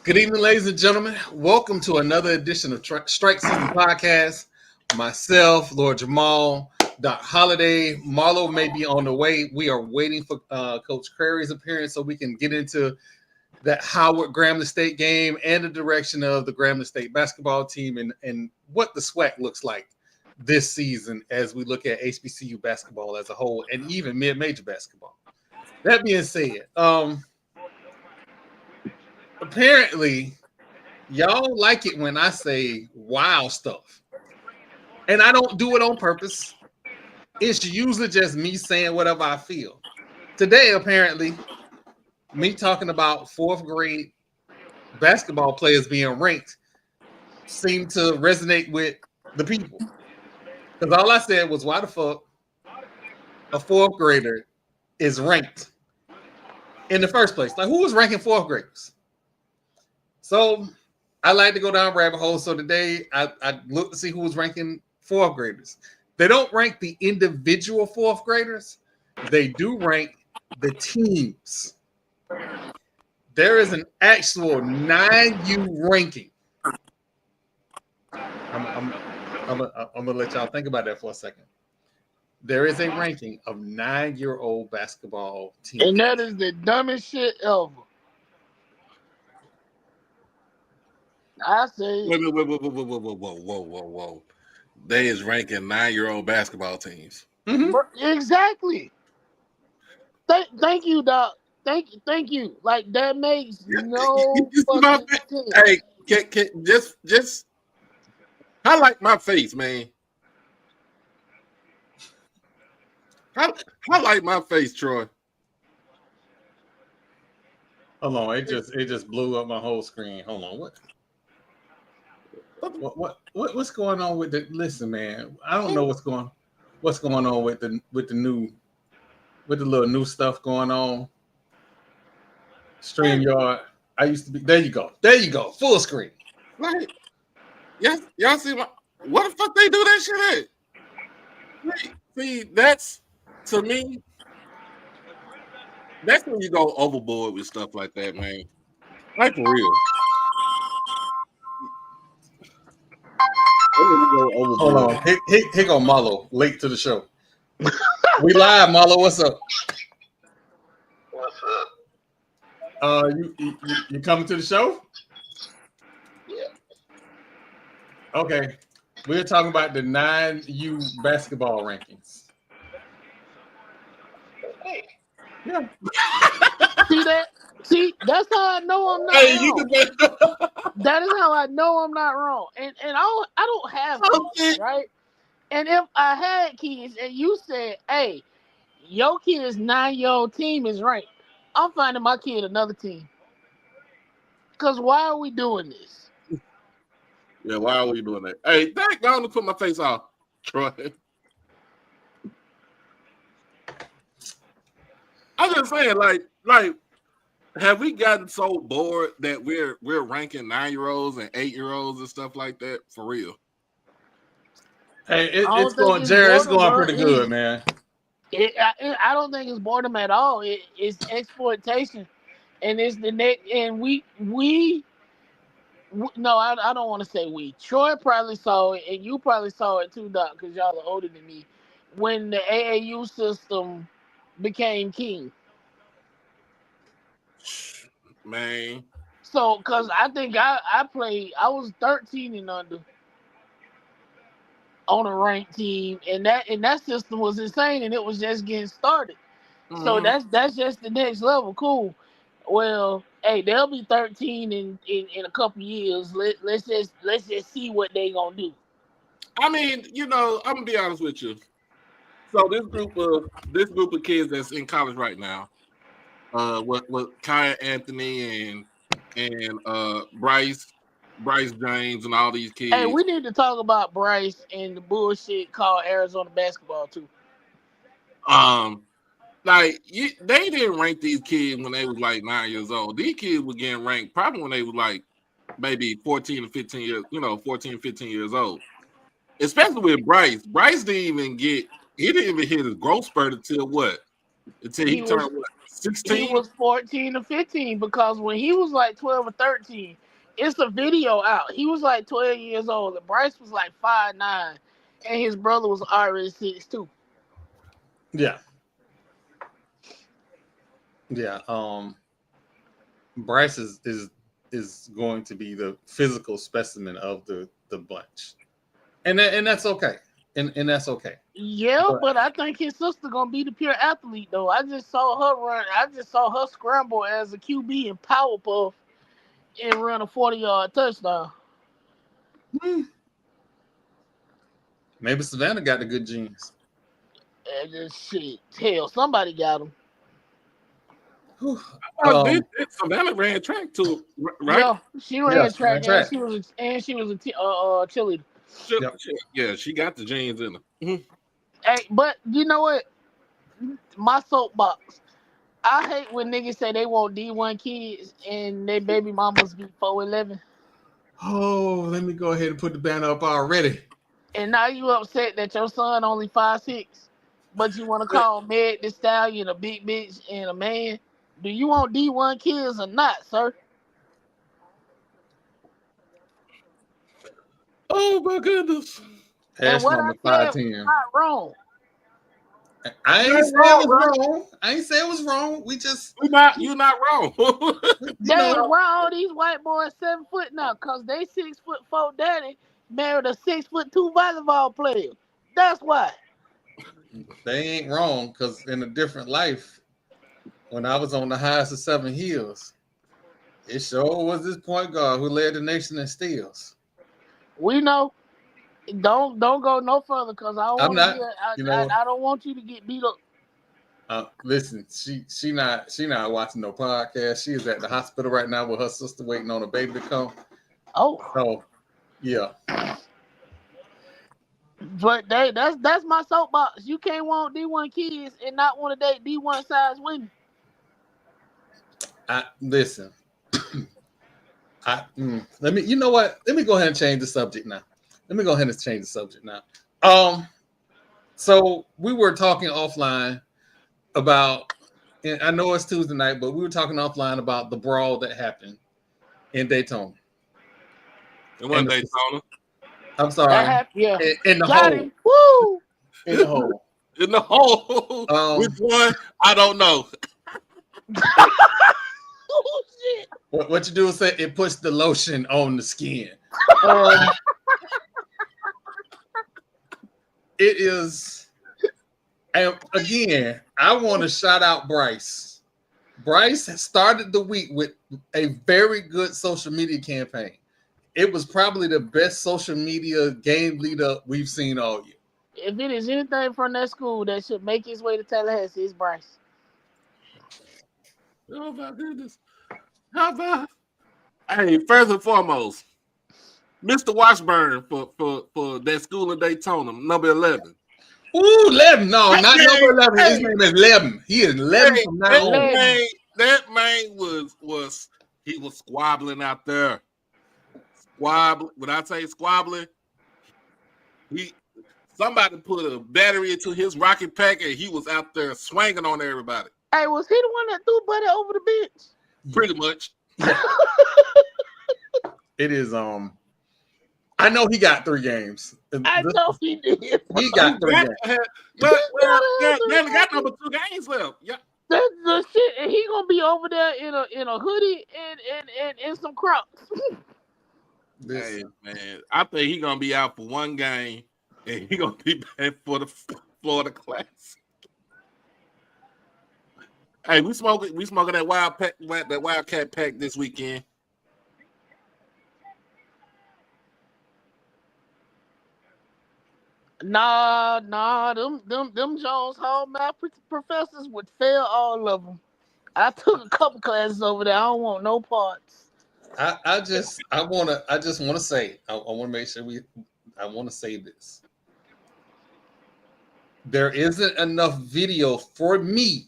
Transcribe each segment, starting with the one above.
Good evening, ladies and gentlemen. Welcome to another edition of Strike Season Podcast. Myself, Lord Jamal, Doc Holiday, Marlo may be on the way. We are waiting for Coach Crarey's appearance so we can get into that Howard Grambling State game and the direction of the Grambling State basketball team and what the SWAC looks like this season as we look at HBCU basketball as a whole and even mid-major basketball. That being said, apparently, y'all like it when I say wow stuff. And I don't do it on purpose. It's usually just me saying whatever I feel. Today, apparently, me talking about fourth grade basketball players being ranked seemed to resonate with the people. Because all I said was, why the fuck a fourth grader is ranked in the first place? Like, who was ranking fourth graders? So I like to go down rabbit holes. So today I looked to see who was ranking fourth graders. They don't rank the individual fourth graders. They do rank the teams. There is an actual 9U ranking. I'm gonna let y'all think about that for a second. There is a ranking of 9-year-old basketball teams. And that is the dumbest shit ever. I say, Whoa. They is ranking 9-year-old basketball teams. Mm-hmm. Exactly. Thank you, Doc. Thank you. Like that makes no fucking sense. Hey, can just highlight my face, man. Highlight my face, Troy. Hold on, it just blew up my whole screen. Hold on, what's going on with the? Listen, man, I don't know what's going on with the little new stuff going on. StreamYard. I used to be. There you go, full screen. Like, yes, y'all see what the fuck they do that shit at? Like, see, that's to me. That's when you go overboard with stuff like that, man. Like for real. Hold on. Here go Marlo, late to the show. We live, Marlo. What's up? What's up? You coming to the show? Yeah. Okay. We're talking about the 9U basketball rankings. Hey. Yeah. See that? See, that's how I know I'm not wrong. That is how I know I'm not wrong. And I don't have kids, right? And if I had kids and you said, hey, your kid's 9-year-old team is ranked, I'm finding my kid another team. Because why are we doing this? Yeah, why are we doing that? Hey, thank God to put my face off, Troy. I'm just saying, like, have we gotten so bored that we're ranking 9-year-olds and 8-year-olds and stuff like that for real? Hey, it's going, Jared. It's going pretty good, man. I don't think it's boredom at all. It's exploitation, and it's the next. And we no, I don't want to say we. Troy probably saw it, and you probably saw it too, Doc, because y'all are older than me. When the AAU system became king. Man. So, because I think I was 13 and under on a ranked team, and that system was insane, and it was just getting started. Mm-hmm. So that's just the next level. Cool. Well, hey, they'll be 13 in a couple years. Let's just see what they gonna do. I mean, I'm gonna be honest with you. So this group of kids that's in college right now, with Kaya Anthony and Bryce James and all these kids. Hey, we need to talk about Bryce and the bullshit called Arizona basketball too. They didn't rank these kids when they was like 9 years old. These kids were getting ranked probably when they was like maybe 14 or 15 years, 14, 15 years old. Especially with Bryce. Bryce didn't even hit his growth spurt until what? Until he turned what, 16? He was 14 or 15 because when he was like 12 or 13, it's a video out. He was like 12 years old, and Bryce was like 5'9", and his brother was already 6'2". Yeah. Bryce is going to be the physical specimen of the bunch, and that's okay, and that's okay. Yeah, but I think his sister gonna be the pure athlete though. I just saw her run. I just saw her scramble as a QB in Powerpuff and run a 40-yard touchdown. Maybe Savannah got the good genes. And just shit, hell, somebody got him. Savannah ran track too, right? Yeah, she ran track, and she was a cheerleader. Yeah, she got the genes in her. Hey, but you know what? My soapbox. I hate when niggas say they want D1 kids and their baby mamas be 4'11". Oh, let me go ahead and put the banner up already. And now you upset that your son only 5'6", but you want to call Meg the Stallion a big bitch and a man. Do you want D1 kids or not, sir? Oh my goodness! And what I said was not wrong. I ain't say it was wrong. I ain't say it was wrong. You're not wrong. Damn, why all these white boys 7 foot now? Cause they 6'4" daddy married a 6'2" volleyball player. That's why. They ain't wrong, because in a different life, when I was on the highest of 7 hills, it sure was this point guard who led the nation in steals. We know. Don't go no further, because I don't want you to get beat up. Listen, she not watching no podcast. She is at the hospital right now with her sister waiting on a baby to come. Oh. So yeah. But that's my soapbox. You can't want D1 kids and not want to date D1 size women. Listen. Let me. You know what? Let me go ahead and change the subject now. So we were talking offline about, and I know it's Tuesday night, but we were talking offline about the brawl that happened in Daytona. It wasn't Daytona. I'm sorry. Yeah. In the hole. Woo! In the hole. In the hole. Which one? I don't know. Oh shit! What you do is say it puts the lotion on the skin. It is. And again, I want to shout out Bryce. Bryce has started the week with a very good social media campaign. It was probably the best social media game lead up we've seen all year. If it is anything from that school that should make its way to Tallahassee, it's Bryce. Oh my goodness. How about? Hey, first and foremost, Mr. Washburn for that school in Daytona, number 11. Ooh, 11. No, not number 11. His name is 11. He is 11 from now on. That man was he was squabbling out there. When I say squabbling, somebody put a battery into his rocket pack and he was out there swinging on everybody. Hey, was he the one that threw Buddy over the bench? Pretty much. It is I know he got 3 games. I know he did. He got 3 games. They got number 2 games left. Yeah. That's the shit. And he gonna be over there in a hoodie and some Crocs. Hey man, I think he gonna be out for 1 game and he gonna be back for the Florida Classic. Hey, we smoking that Wildcat pack this weekend. Nah, them Jones Hall math professors would fail all of them. I took a couple classes over there. I don't want no parts. I just want to say, I want to make sure I want to say this. There isn't enough video for me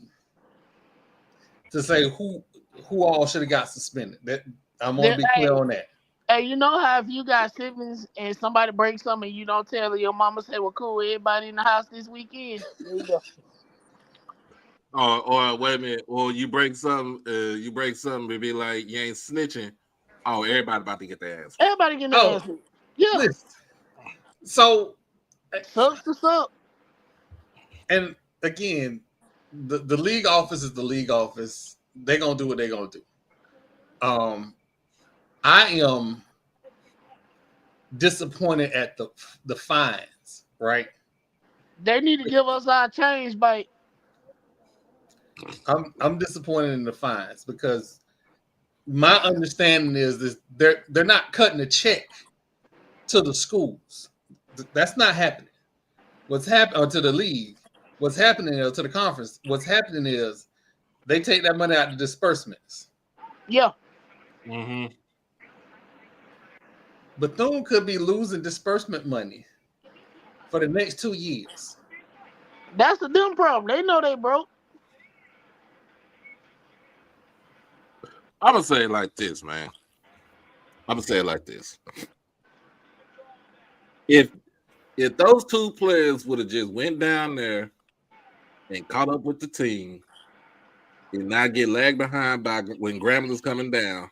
to say who all should have got suspended. That I'm gonna be clear on that. Hey, you know how if you got siblings and somebody breaks something and you don't tell your mama, say, well, cool, everybody in the house this weekend. There you go. Or wait a minute, or you break something, and be like, you ain't snitching. Oh, everybody about to get their ass. Everybody getting their ass. Yeah. Listen. So sucks to suck. And again, the league office is the league office. They're gonna do what they're gonna do. I am disappointed at the fines, right? They need to give us our change bite. I'm disappointed in the fines because my understanding is this: they're not cutting a check to the schools. That's not happening. What's happening to the league? What's happening to the conference? What's happening is they take that money out of disbursements. Yeah. Mm-hmm. Bethune could be losing disbursement money for the next 2 years. That's a them problem. They know they broke. I'm gonna say it like this, man. I'm gonna say it like this. If those two players would have just went down there and caught up with the team and not get lagged behind by when Grambling was coming down,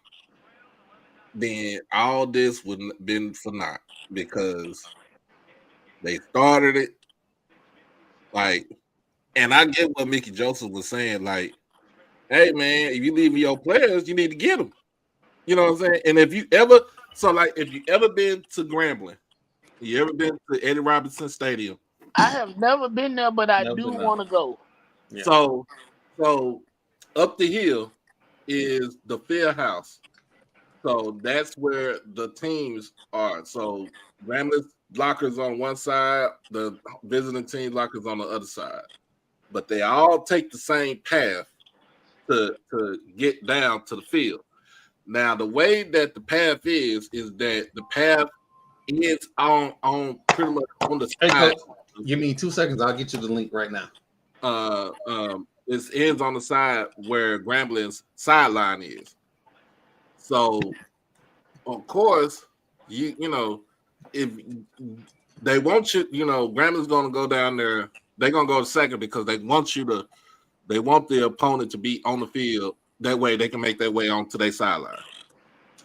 then all this wouldn't have been for naught because they started it. Like, and I get what Mickey Joseph was saying. Like, hey man, if you leave your players, you need to get them. You know what I'm saying? And if you ever been to Grambling, you ever been to Eddie Robinson Stadium? I have never been there, but I do want to go. Yeah. So up the hill is the field house. So that's where the teams are. So Grambling's lockers on one side, the visiting team lockers on the other side. But they all take the same path to get down to the field. Now, the way that the path is that the path is on pretty much on the side. Hey, Coach, give me 2 seconds. I'll get you the link right now. It ends on the side where Grambling's sideline is. So, of course, you know, if they want you, you know, Grambling's going to go down there. They're going to go to second because they want the opponent to be on the field. That way they can make their way onto their sideline.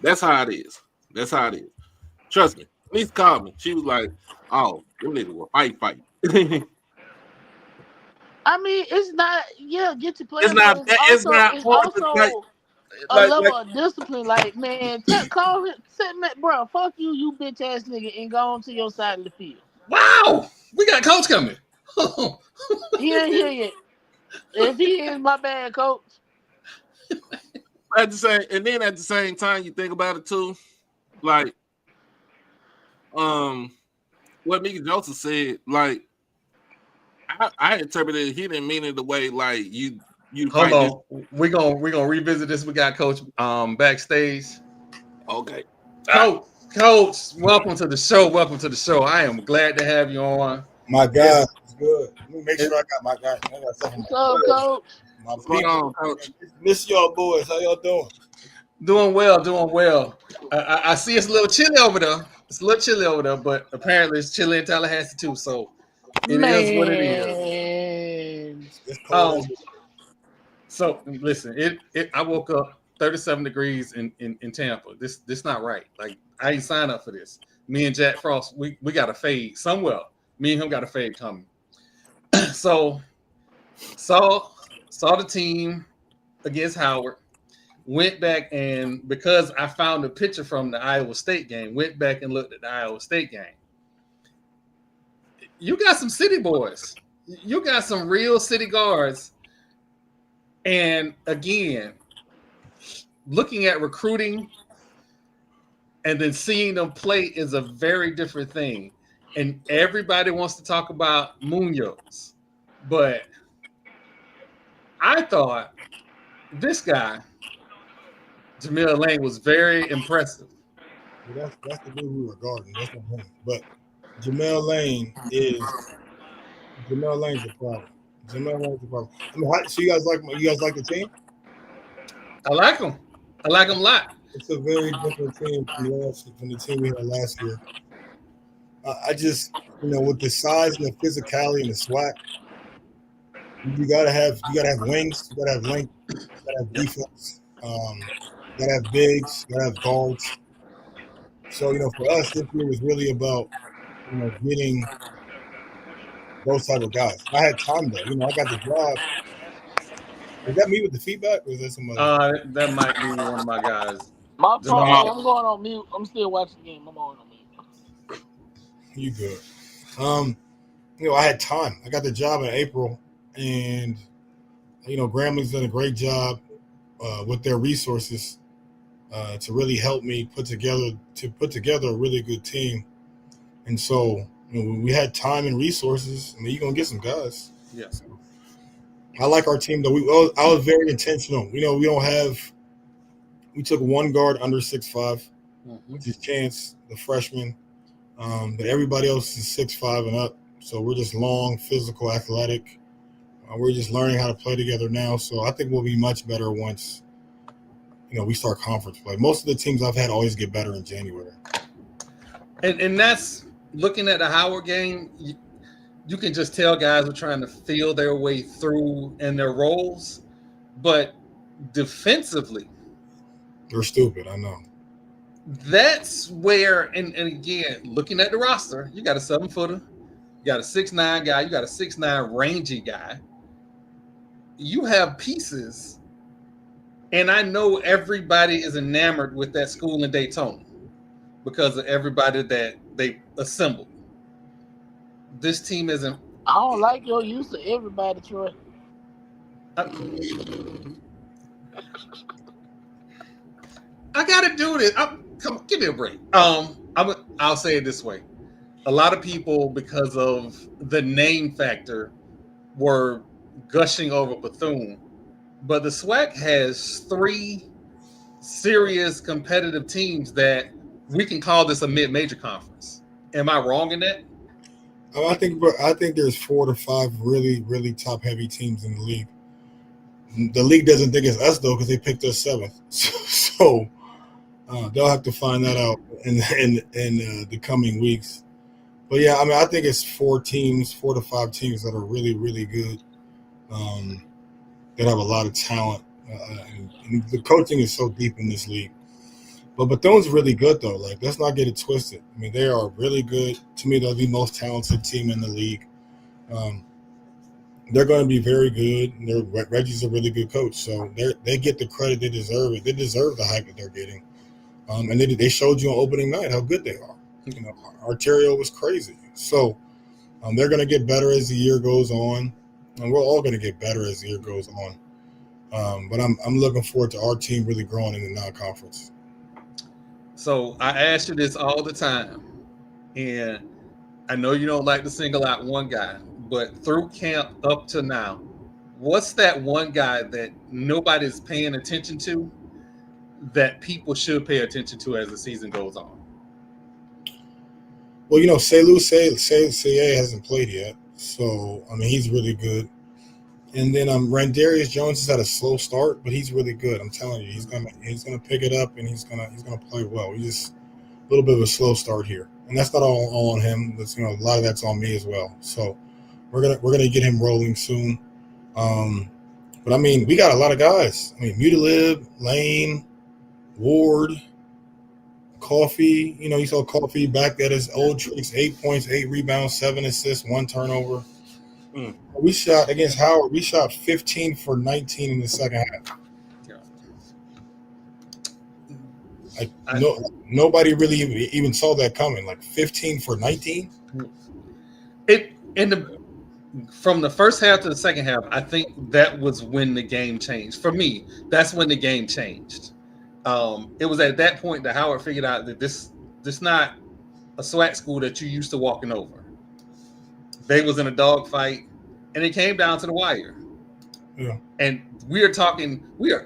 That's how it is. Trust me. Lisa called me. She was like, oh, them niggas will fight. I mean, it's not, get your players. It's not also a level of discipline. Like, man, call him, bro, fuck you, you bitch ass nigga, and go on to your side of the field. Wow, we got Coach coming. He ain't here yet. If he is, my bad, Coach. At the same time, you think about it too, like, what Mickey Joseph said, like, I interpreted he didn't mean it the way like you. Hold on, we're gonna revisit this. We got Coach backstage. Okay, Coach, welcome to the show. I am glad to have you on. My God, it's good. Let me make sure I got my guy. I got something. What's up, Coach? What's going on, Coach? Miss y'all boys. How y'all doing? Doing well. I see it's a little chilly over there. But apparently it's chilly in Tallahassee too. So it is what it is. It's cold. So listen, I woke up 37 degrees in Tampa. This not right. Like, I ain't signed up for this. Me and Jack Frost, we got a fade somewhere. Me and him got a fade coming. So saw the team against Howard. Went back, and because I found a picture from the Iowa State game, went back and looked at the Iowa State game. You got some city boys. You got some real city guards. And again, looking at recruiting and then seeing them play is a very different thing. And everybody wants to talk about Munoz. But I thought this guy, Jamil Lane, was very impressive. Well, that's the dude we were guarding. That's not him. But Jamel Lane's a problem. I mean, so you guys like the team? I like him a lot. It's a very different team from the team we had last year. I just, with the size and the physicality and the SWAC, You gotta have wings, you gotta have length, you gotta have defense, you gotta have bigs, you gotta have guards. So, for us this year was really about, getting those type of guys. I had time though. I got the job. Is that me with the feedback, or is that somebody? That might be one of my guys. My fault. Hey, I'm going on mute. I'm still watching the game. I'm on mute. You good? I had time. I got the job in April, and Grambling's done a great job with their resources to really help me put together a really good team. And so when we had time and resources, you're gonna get some guys. Yeah. So, I like our team though. I was very intentional. We took one guard under 6'5", which is Chance, the freshman. But everybody else is 6'5" and up. So we're just long, physical, athletic. We're just learning how to play together now. So I think we'll be much better once, we start conference play. Most of the teams I've had always get better in January. And that's looking at the Howard game. You can just tell guys are trying to feel their way through in their roles. But defensively, they're stupid, I know. That's where, and again, looking at the roster, you got a 7-footer, you got a 6'9" guy, you got a 6'9" rangy guy. You have pieces, and I know everybody is enamored with that school in Daytona because of everybody that they assembled. This team isn't. I don't like your use of everybody, Troy. I gotta do this. Come on, give me a break. I'll say it this way: a lot of people, because of the name factor, were gushing over Bethune, but the SWAC has 3 serious competitive teams that we can call this a mid-major conference. Am I wrong in that? I think there's 4 to 5 really, really top-heavy teams in the league. The league doesn't think it's us though because they picked us 7th. So they'll have to find that out in the coming weeks. But yeah, I think it's 4 to 5 teams that are really, really good, that have a lot of talent. And the coaching is so deep in this league. But Bethune's really good though. Like, let's not get it twisted. They are really good. To me, they're the most talented team in the league. They're going to be very good. Reggie's a really good coach, so they get the credit they deserve. They deserve the hype that they're getting. And they showed you on opening night how good they are. Arterio was crazy. So they're going to get better as the year goes on, and we're all going to get better as the year goes on. But I'm looking forward to our team really growing in the non-conference. So I ask you this all the time, and I know you don't like to single out one guy, but through camp up to now, what's that one guy that nobody's paying attention to that people should pay attention to as the season goes on? Well, Seye hasn't played yet, so he's really good. And then Randarius Jones has had a slow start, but he's really good. I'm telling you, he's gonna pick it up and he's gonna play well. He's just a little bit of a slow start here, and that's not all on him. That's, a lot of that's on me as well. So we're gonna get him rolling soon. But we got a lot of guys. Mutalib, Lane, Ward, Coffee. You saw Coffee back at his old tricks: 8 points, 8 rebounds, 7 assists, 1 turnover. We shot against Howard. We shot 15 for 19 in the second half. Nobody really even saw that coming. Like 15 for 19. From the first half to the second half, I think that was when the game changed. For me, that's when the game changed. It was at that point that Howard figured out that this not a SWAC school that you used to walking over. They was in a dogfight, and it came down to the wire. Yeah. And we are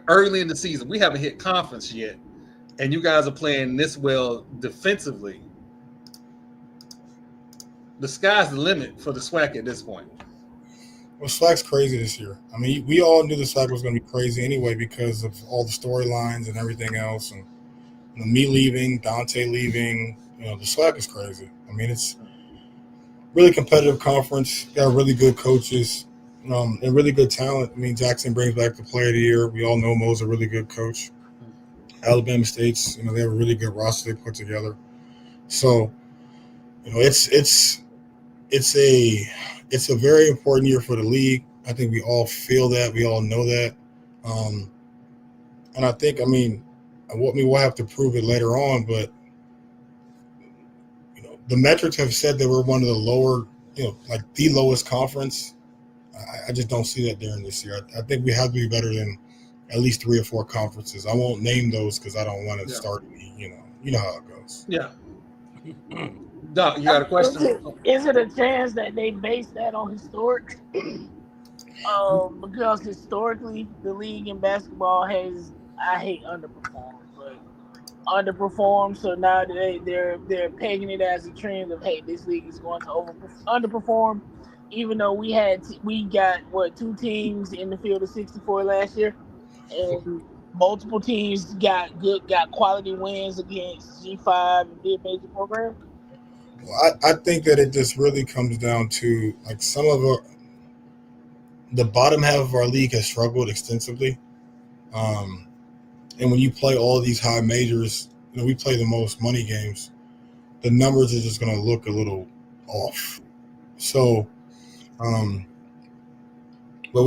early in the season. We haven't hit conference yet, and you guys are playing this well defensively. The sky's the limit for the SWAC at this point. Well, SWAC's crazy this year. We all knew the SWAC was going to be crazy anyway because of all the storylines and everything else, and me leaving, Dante leaving. The SWAC is crazy. It's really competitive conference. Got really good coaches. And really good talent. I mean, Jackson brings back the Player of the Year. We all know Mo's a really good coach. Alabama State's, they have a really good roster they put together. So, it's a very important year for the league. I think we all feel that. We all know that. And I think, we'll have to prove it later on, but the metrics have said that we're one of the lower, like the lowest conference. I just don't see that during this year. I think we have to be better than at least 3 or 4 conferences. I won't name those because I don't want to start. You know how it goes. Yeah. Doc, you got a question? Is it a chance that they base that on historic? Because historically, the league in basketball has, I hate underperformed. So now they're pegging it as a trend of, hey, this league is going to underperform. Even though we got 2 teams in the field of 64 last year, and multiple teams got quality wins against G5 and mid-major programs. Well, I think that it just really comes down to like some of the bottom half of our league has struggled extensively, and when you play all of these high majors, we play the most money games. The numbers are just going to look a little off. So. But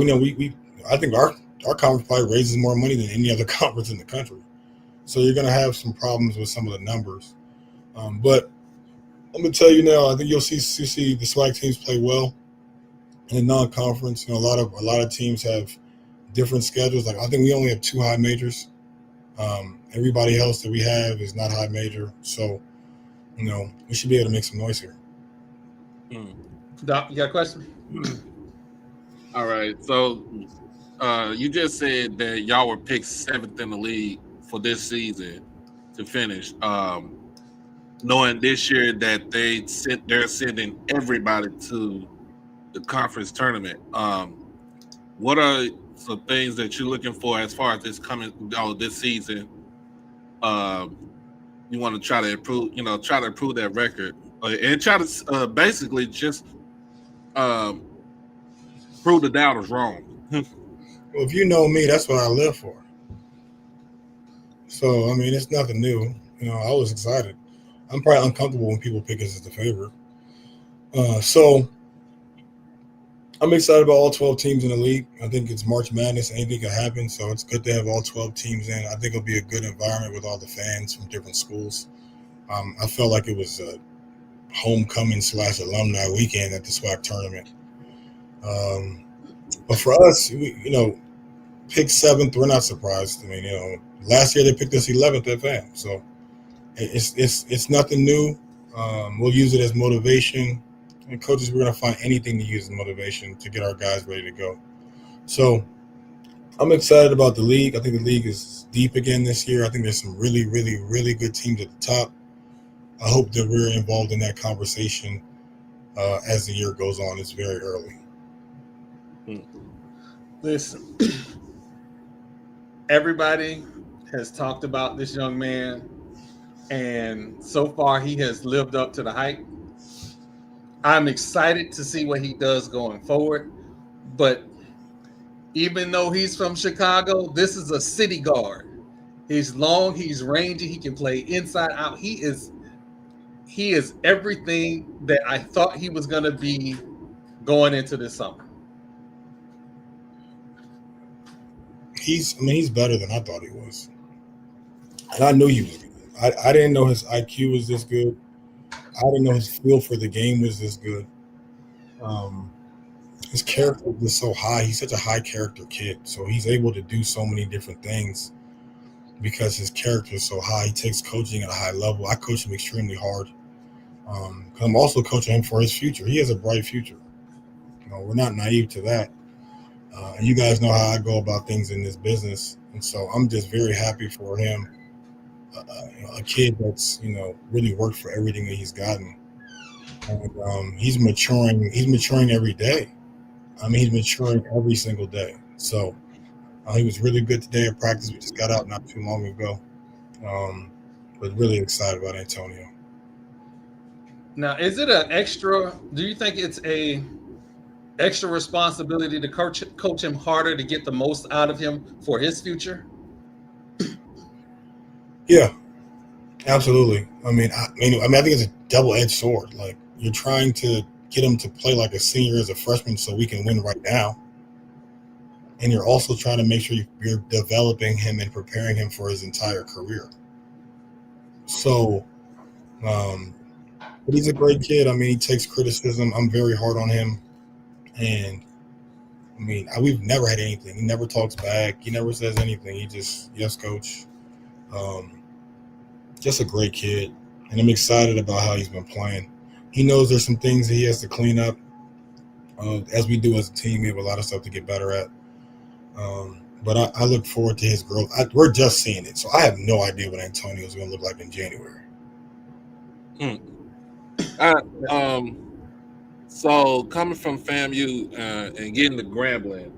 I think our conference probably raises more money than any other conference in the country. So you're going to have some problems with some of the numbers. But I'm going to tell you now, I think you'll see the SWAC teams play well in the non-conference. A lot of teams have different schedules. Like I think we only have 2 high majors. Everybody else that we have is not high major. So, we should be able to make some noise here. Doc, you got a question? All right. So you just said that y'all were picked 7th in the league for this season to finish. Knowing this year that they're sending everybody to the conference tournament. What are some things that you're looking for as far as this season? You want to try to improve that record and try to basically just prove the doubters wrong. Well, if you know me, that's what I live for. So, it's nothing new. I was excited. I'm probably uncomfortable when people pick us as the favorite. So, I'm excited about all 12 teams in the league. I think it's March Madness. Anything can happen. So, it's good to have all 12 teams in. I think it'll be a good environment with all the fans from different schools. I felt like it was a homecoming / alumni weekend at the SWAC tournament. But for us, pick 7th, we're not surprised. Last year they picked us 11th at FAM, so it's nothing new. We'll use it as motivation, and coaches, we're going to find anything to use as motivation to get our guys ready to go. So I'm excited about the league. I think the league is deep again this year. I think there's some really, really, really good teams at the top. I hope that we're involved in that conversation as the year goes on. It's very early. Listen, everybody has talked about this young man, and so far he has lived up to the hype. I'm excited to see what he does going forward, but even though he's from Chicago, this is a city guard. He's long, he's rangy, he can play inside out. He is everything that I thought he was going to be going into this summer. He's better than I thought he was. And I knew he was good. I didn't know his IQ was this good. I didn't know his feel for the game was this good. His character was so high. He's such a high character kid. So he's able to do so many different things because his character is so high. He takes coaching at a high level. I coach him extremely hard. I'm also coaching him for his future. He has a bright future. We're not naive to that. And you guys know how I go about things in this business. And so I'm just very happy for him. A kid that's, really worked for everything that he's gotten. And he's maturing. He's maturing every day. He's maturing every single day. So he was really good today at practice. We just got out not too long ago. But really excited about Antonio. Now, is it an extra? Do you think it's extra responsibility to coach him harder to get the most out of him for his future? Yeah, absolutely. I think it's a double-edged sword. Like, you're trying to get him to play like a senior as a freshman so we can win right now, and you're also trying to make sure you're developing him and preparing him for his entire career. So, but he's a great kid. I mean, he takes criticism. I'm very hard on him, and I mean, we've never had anything. He never talks back. He never says anything. He just, yes, coach. Just a great kid, and I'm excited about how he's been playing. He knows there's some things that he has to clean up. As we do as a team, we have a lot of stuff to get better at. But I look forward to his growth. We're just seeing it, so I have no idea what Antonio is going to look like in January. So coming from FAMU and getting to Grambling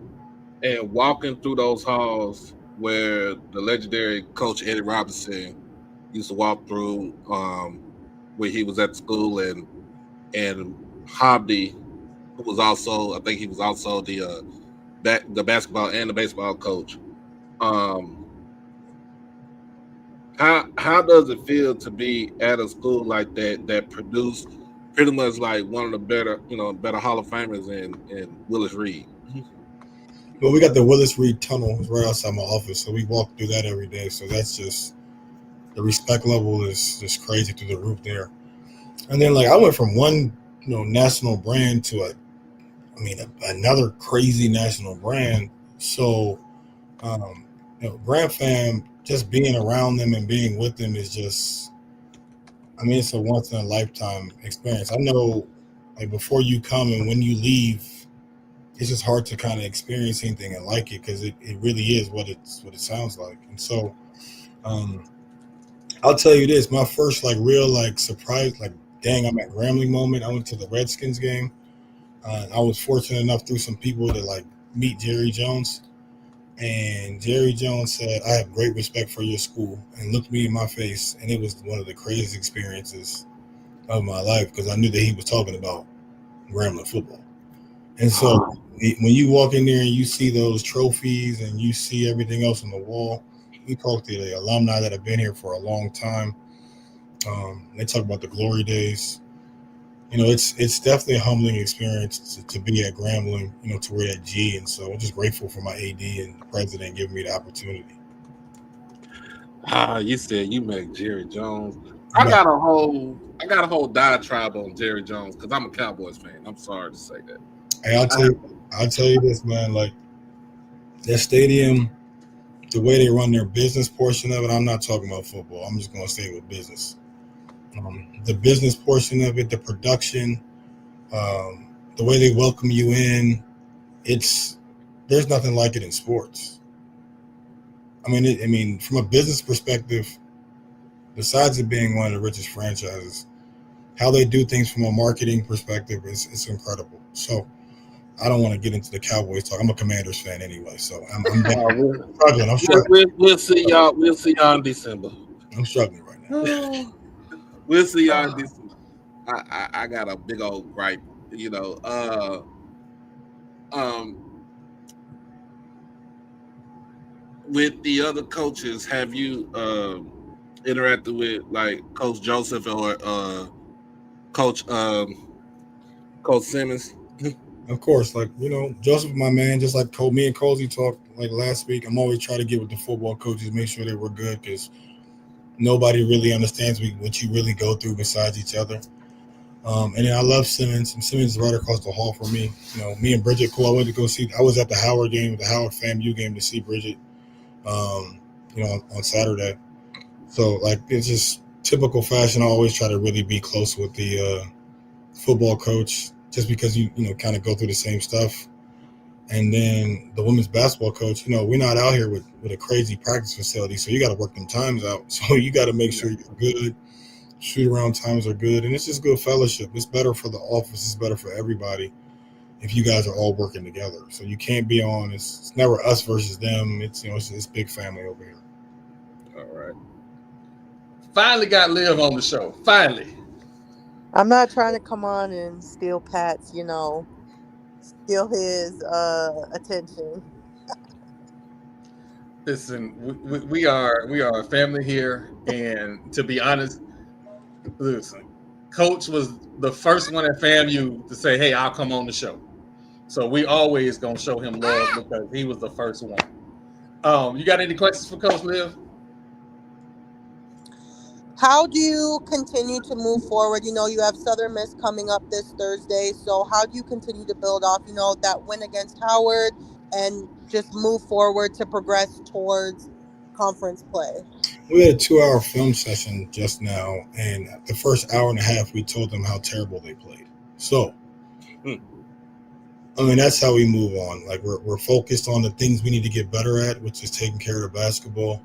and walking through those halls where the legendary Coach Eddie Robinson used to walk through, where he was at school, and Hobby, who was also, I think he was also the basketball and the baseball coach. How does it feel to be at a school like that produced pretty much like one of the better Hall of Famers in Willis Reed? Well, we got the Willis Reed Tunnel right outside my office, so we walk through that every day. So that's just, the respect level is just crazy through the roof there. And then, like, I went from one national brand to another crazy national brand. So, Grand Fam, just being around them and being with them is just, it's a once in a lifetime experience. I know, like, before you come and when you leave, it's just hard to kind of experience anything and like it, because it really is what it sounds like. And so, I'll tell you this, my first real surprise, dang, I'm at Grambling moment. I went to the Redskins game. I was fortunate enough through some people to meet Jerry Jones. And Jerry Jones said, "I have great respect for your school," and looked me in my face. And it was one of the craziest experiences of my life, because I knew that he was talking about Grambling football. And so when you walk in there and you see those trophies and you see everything else on the wall, we talk to the alumni that have been here for a long time. They talk about the glory days. It's definitely a humbling experience to be at Grambling, to wear that G. And so I'm just grateful for my AD and the president giving me the opportunity. You said you met Jerry Jones. I got a whole diatribe on Jerry Jones because I'm a Cowboys fan. I'm sorry to say that. Hey, I'll tell you this, man. Like, that stadium, the way they run their business portion of it, I'm not talking about football. I'm just going to stay with business. The business portion of it, the production, the way they welcome you in, there's nothing like it in sports. From a business perspective, besides it being one of the richest franchises, how they do things from a marketing perspective is incredible. So I don't want to get into the Cowboys talk. I'm a Commanders fan anyway, so I'm struggling. I'm struggling. We'll see y'all. We'll see y'all in December. I'm struggling right now. We'll see y'all in December. I got a big old gripe. With the other coaches, have you interacted with Coach Joseph or Coach Simmons? Of course, Joseph, my man, just like me and Cozy talked last week. I'm always trying to get with the football coaches, make sure that we're good, because nobody really understands what you really go through besides each other. And then I love Simmons, and Simmons is right across the hall from me. Me and Bridget, cool. I was at the Howard game, the Howard FAMU game, to see Bridget, on Saturday. So it's just typical fashion. I always try to really be close with the football coach, just because you kind of go through the same stuff. And then the women's basketball coach, we're not out here with a crazy practice facility, so you got to work them times out. So you got to make sure you're good. Shoot around times are good, and it's just good fellowship. It's better for the office. It's better for everybody if you guys are all working together. So you can't be on. It's never us versus them. It's big family over here. All right. Finally got Liv on the show. Finally. I'm not trying to come on and steal Pat's, steal his attention. Listen, we are a family here, and to be honest, listen, Coach was the first one at FAMU to say, "Hey, I'll come on the show." So we always gonna show him love because he was the first one. You got any questions for Coach Liv? How do you continue to move forward? You know, you have Southern Miss coming up this Thursday. So how do you continue to build off, you know, that win against Howard and just move forward to progress towards conference play? We had a 2-hour film session just now, and the first hour and a half, we told them how terrible they played. So, I mean, that's how we move on. Like, we're focused on the things we need to get better at, which is taking care of the basketball.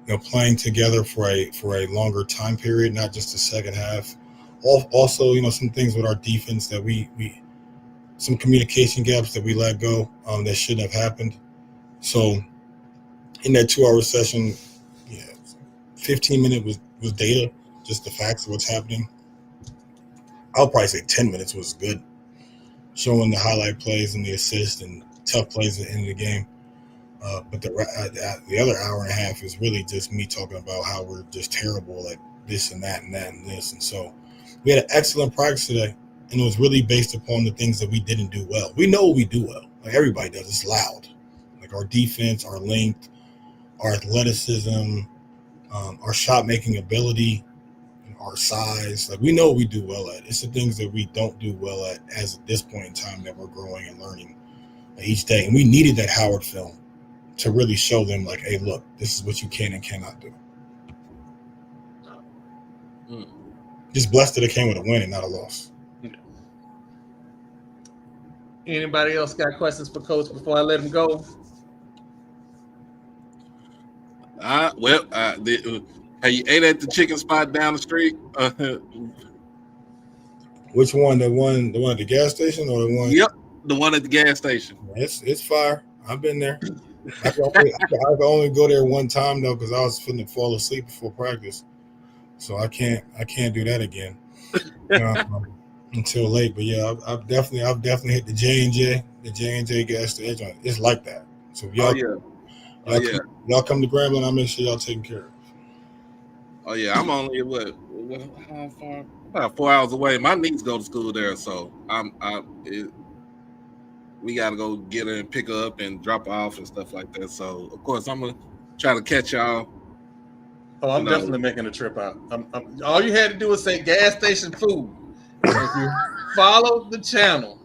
You know, playing together for a longer time period, not just the second half. Also, you know, some things with our defense that we some communication gaps that we let go that shouldn't have happened. So in that 2-hour session, 15 minutes was data, just the facts of what's happening. I'll probably say 10 minutes was good, showing the highlight plays and the assists and tough plays at the end of the game. But the other hour and a half is really just me talking about how we're just terrible at this and that and that and this. And so we had an excellent practice today, and it was really based upon the things that we didn't do well. We know what we do well. Like everybody does. It's loud. Like our defense, our length, our athleticism, our shot-making ability, our size. Like we know what we do well at. It's the things that we don't do well at as at this point in time that we're growing and learning each day. And we needed that Howard film to really show them, like, hey, look, this is what you can and cannot do. Just blessed that it came with a win and not a loss. Anybody else got questions for Coach before I let him go? Have you ate at the chicken spot down the street? Which one? The one at the gas station or the one? Yep, the one at the gas station. It's fire. I've been there. I could only go there one time though because I was finna fall asleep before practice, so I can't do that again until late. But yeah, I've definitely hit the J&J gas station. It's like that. So y'all, y'all come to Grambling, I'll make sure y'all taken care of. Oh yeah, I'm only how far? About 4 hours away. My niece go to school there, so we got to go get her and pick her up and drop her off and stuff like that. So, of course, I'm going to try to catch y'all. Oh, I'm definitely making a trip out. All you had to do was say gas station food. If you follow the channel,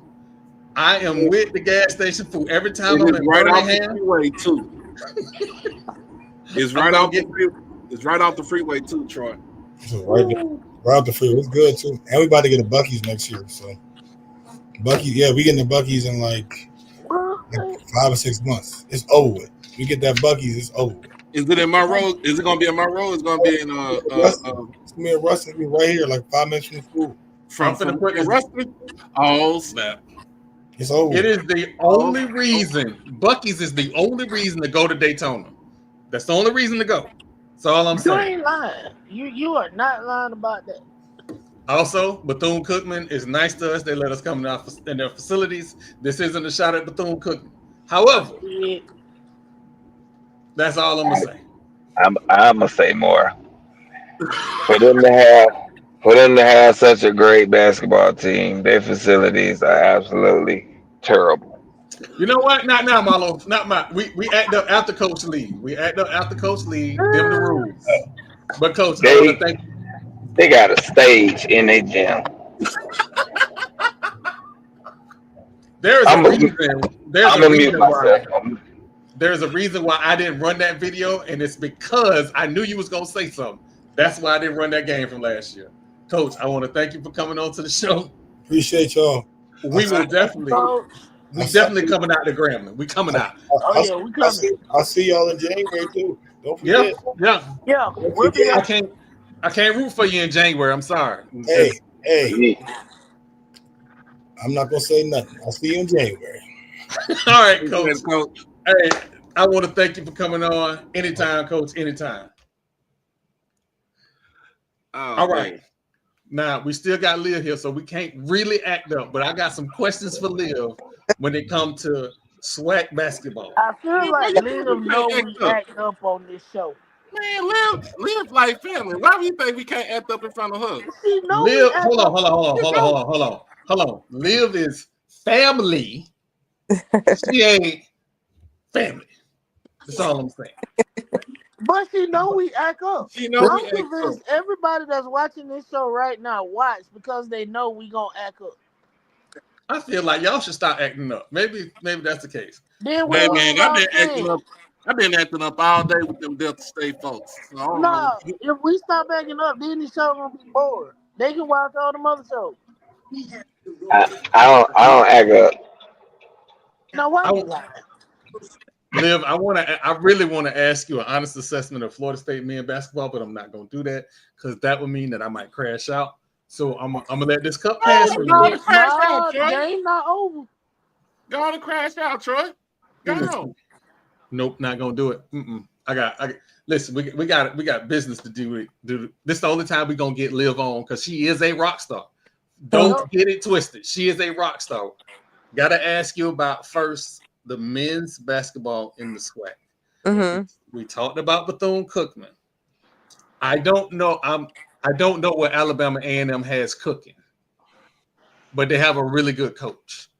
I am with the gas station food. Every time I'm in Birmingham. Freeway too. It's right off the freeway too, Troy. Right off the freeway. It's good too. And we about to get a Buc-ee's next year, so. Buc-ee's, yeah, we getting the Buc-ee's in like 5 or 6 months. It's over with. We get that Buc-ee's, it's over with. Is it in Monroe? Is it gonna be in Monroe? It's gonna be in It's gonna be in Ruston. Be right here, like 5 minutes from the school. From Ruston? Oh snap! It's over. It is the only reason. Buc-ee's is the only reason to go to Daytona. That's the only reason to go. That's all I'm saying. You ain't lying. You are not lying about that. Also, Bethune-Cookman is nice to us. They let us come in their facilities. This isn't a shot at Bethune-Cookman. However, that's all I'm gonna say. I'm gonna say more. For them to have such a great basketball team, their facilities are absolutely terrible. You know what? Not now, Marlo. Not my. We act up after Coach Lee. Them the rules. But Coach, I want to thank you. They got a stage in their gym. There's a reason why I didn't run that video, and it's because I knew you was gonna say something. That's why I didn't run that game from last year. Coach, I want to thank you for coming on to the show. Appreciate y'all. We definitely coming out to Grambling. We coming out. We coming. I'll see y'all in January too. Don't forget. Yeah. I can't root for you in January. I'm sorry. Hey. I'm not gonna say nothing. I'll see you in January. All right, Coach. Hey, I want to thank you for coming on. Anytime, Coach. Anytime. All right. Now we still got Liv here, so we can't really act up. But I got some questions for Liv when it comes to SWAC basketball. I feel like Liv know we act up on this show. Man, Liv like family. Why do you think we can't act up in front of her? Liv, hold on. Liv is family. She ain't family. That's all I'm saying. But she know we act up. I'm convinced everybody that's watching this show right now watch because they know we gonna act up. I feel like y'all should stop acting up. Maybe that's the case. Then hey man, I've been acting up all day with them Delta State folks. So no, if we stop acting up, then the show gonna be bored. They can watch all the other shows. I don't act up. Now why you lying? Liv, I really want to ask you an honest assessment of Florida State men basketball, but I'm not gonna do that because that would mean that I might crash out. So I'm gonna let this cup pass. Go on and crash out, Troy. Game not over. Go on and crash out, Troy. Go on. Nope, not gonna do it. Listen, we got business to do. This is the only time we're gonna get Liv on because she is a rock star. Don't get it twisted. She is a rock star. Gotta ask you about first the men's basketball in the SWAC. Mm-hmm. We talked about Bethune-Cookman. I don't know what Alabama A&M has cooking, but they have a really good coach.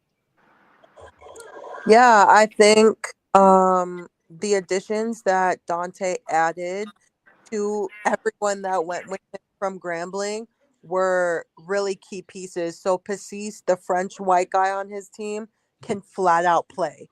Yeah, I think the additions that Dante added to everyone that went with him from Grambling were really key pieces. So Passis, the French white guy on his team, can flat out play.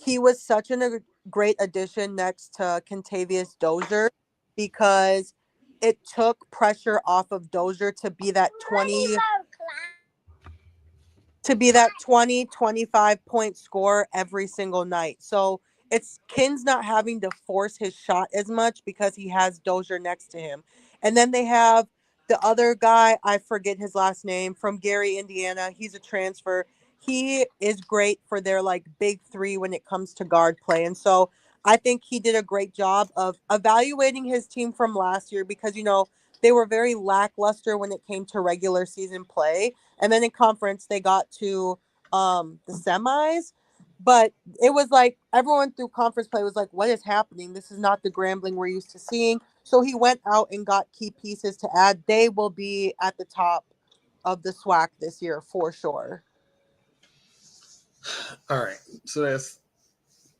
He was such a great addition next to Kentavious Dozier because it took pressure off of Dozier to be that 20-25 point scorer every single night. So it's Kin's not having to force his shot as much because he has Dozier next to him. And then they have the other guy, I forget his last name, from Gary, Indiana. He's a transfer. He is great for their big three when it comes to guard play. And so I think he did a great job of evaluating his team from last year because, they were very lackluster when it came to regular season play. And then in conference, they got to the semis. But it was like everyone through conference play was like, what is happening? This is not the Grambling we're used to seeing. So he went out and got key pieces to add. They will be at the top of the SWAC this year for sure. All right. So that's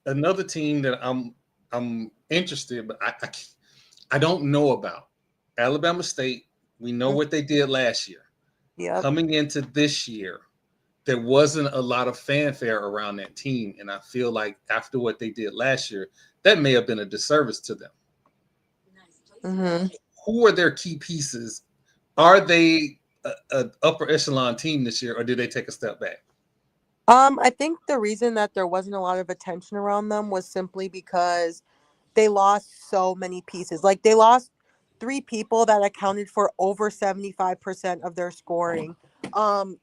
another team that I'm interested, but I don't know about. Alabama State, we know what they did last year. Yeah. Coming into this year, there wasn't a lot of fanfare around that team. And I feel like after what they did last year, that may have been a disservice to them. Mm-hmm. Who are their key pieces? Are they an upper echelon team this year, or did they take a step back? I think the reason that there wasn't a lot of attention around them was simply because they lost so many pieces. They lost 3 people that accounted for over 75% of their scoring.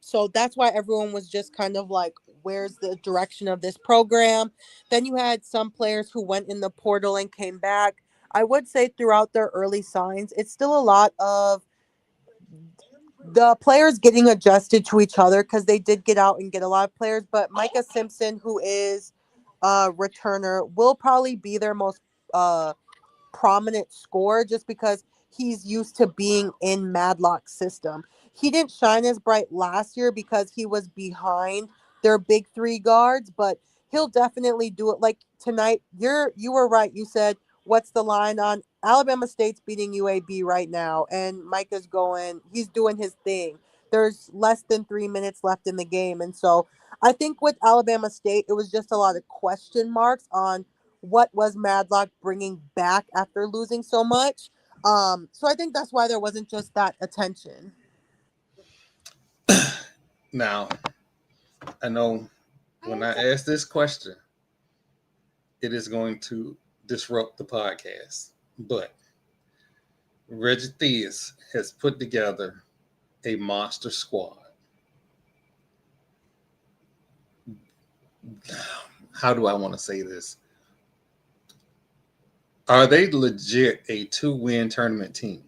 So that's why everyone was just kind of like, where's the direction of this program? Then you had some players who went in the portal and came back. I would say throughout their early signs, it's still a lot of the players getting adjusted to each other because they did get out and get a lot of players. But Micah Simpson, who is a returner, will probably be their most prominent scorer just because he's used to being in Madlock's system. He didn't shine as bright last year because he was behind their big 3 guards, but he'll definitely do it. Like tonight, you were right. You said, what's the line on Alabama State's beating UAB right now, and Micah's he's doing his thing. There's less than 3 minutes left in the game. And so I think with Alabama State, it was just a lot of question marks on what was Madlock bringing back after losing so much. So I think that's why there wasn't just that attention. Now, I know when I ask this question, it is going to disrupt the podcast, but Reggie Theus has put together a monster squad. How do I want to say this? Are they legit a 2-win tournament team?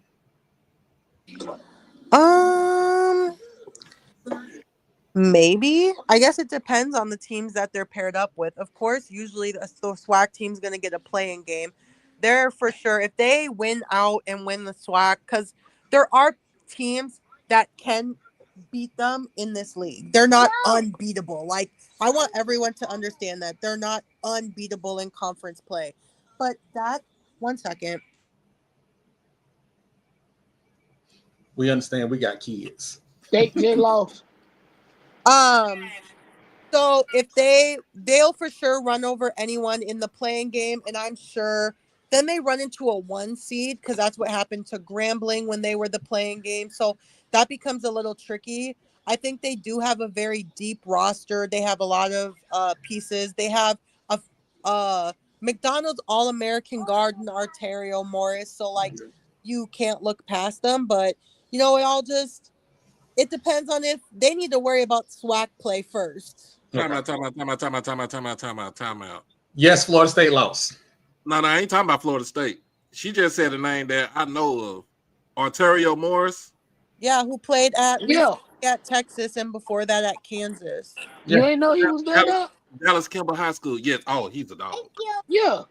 Maybe. I guess it depends on the teams that they're paired up with. Of course, usually the SWAC team's going to get a playing game. They're for sure, if they win out and win the SWAC, because there are teams that can beat them in this league. They're not unbeatable. Like, I want everyone to understand that they're not unbeatable in conference play. But that, 1 second. We understand we got kids. They lost. So if they'll for sure run over anyone in the playing game, and I'm sure then they run into a 1 seed because that's what happened to Grambling when they were the playing game. So that becomes a little tricky. I think they do have a very deep roster. They have a lot of pieces. They have a McDonald's All-American guard in Arterio Morris. So like you can't look past them, but you know it depends on if they need to worry about SWAC play first. Time out. Yes, Florida State lost. No, I ain't talking about Florida State. She just said a name that I know of. Arterio Morris. Yeah, who played at Texas and before that at Kansas. Yeah. You ain't know he was there? Dallas Kimball High School. Yes. Oh, he's a dog. Thank you. Yeah.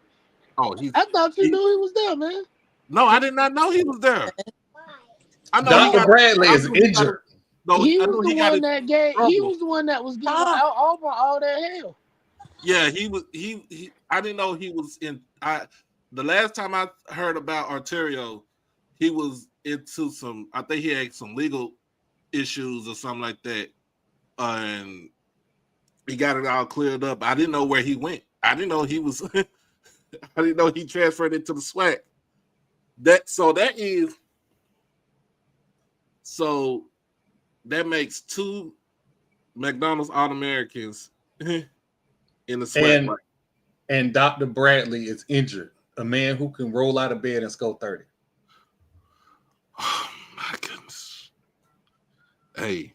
Oh, I thought you knew he was there, man. No, I did not know he was there. I know Dr. Bradley is injured. No, he was the one that gave. He was the one that was giving Auburn all that hell. Yeah, he was. He. I didn't know he was in. The last time I heard about Arterio, he was into some. I think he had some legal issues or something like that, and he got it all cleared up. I didn't know where he went. I didn't know he was. I didn't know he transferred into the SWAC. That makes 2 McDonald's All-Americans in the SWAC. And Dr. Bradley is injured. A man who can roll out of bed and score 30. Oh my goodness. Hey,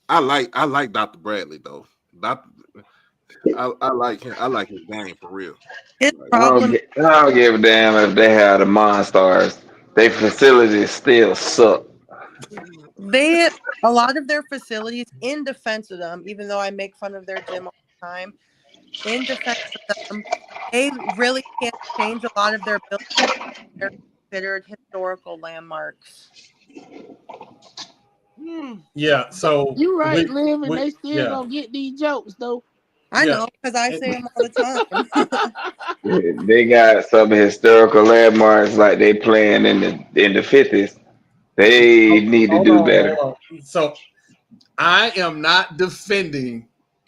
I like Dr. Bradley though. I like him. I like his game for real. I don't give a damn if they have the Monstars. Their facilities still suck. A lot of their facilities, in defense of them, even though I make fun of their gym all the time, in defense of them, they really can't change a lot of their buildings. They're considered historical landmarks. Yeah, so you're right, Liv, and they still don't get these jokes though. I know, because I say them all the time. They got some historical landmarks like they playing in the 50s. They need to do better. So I am not defending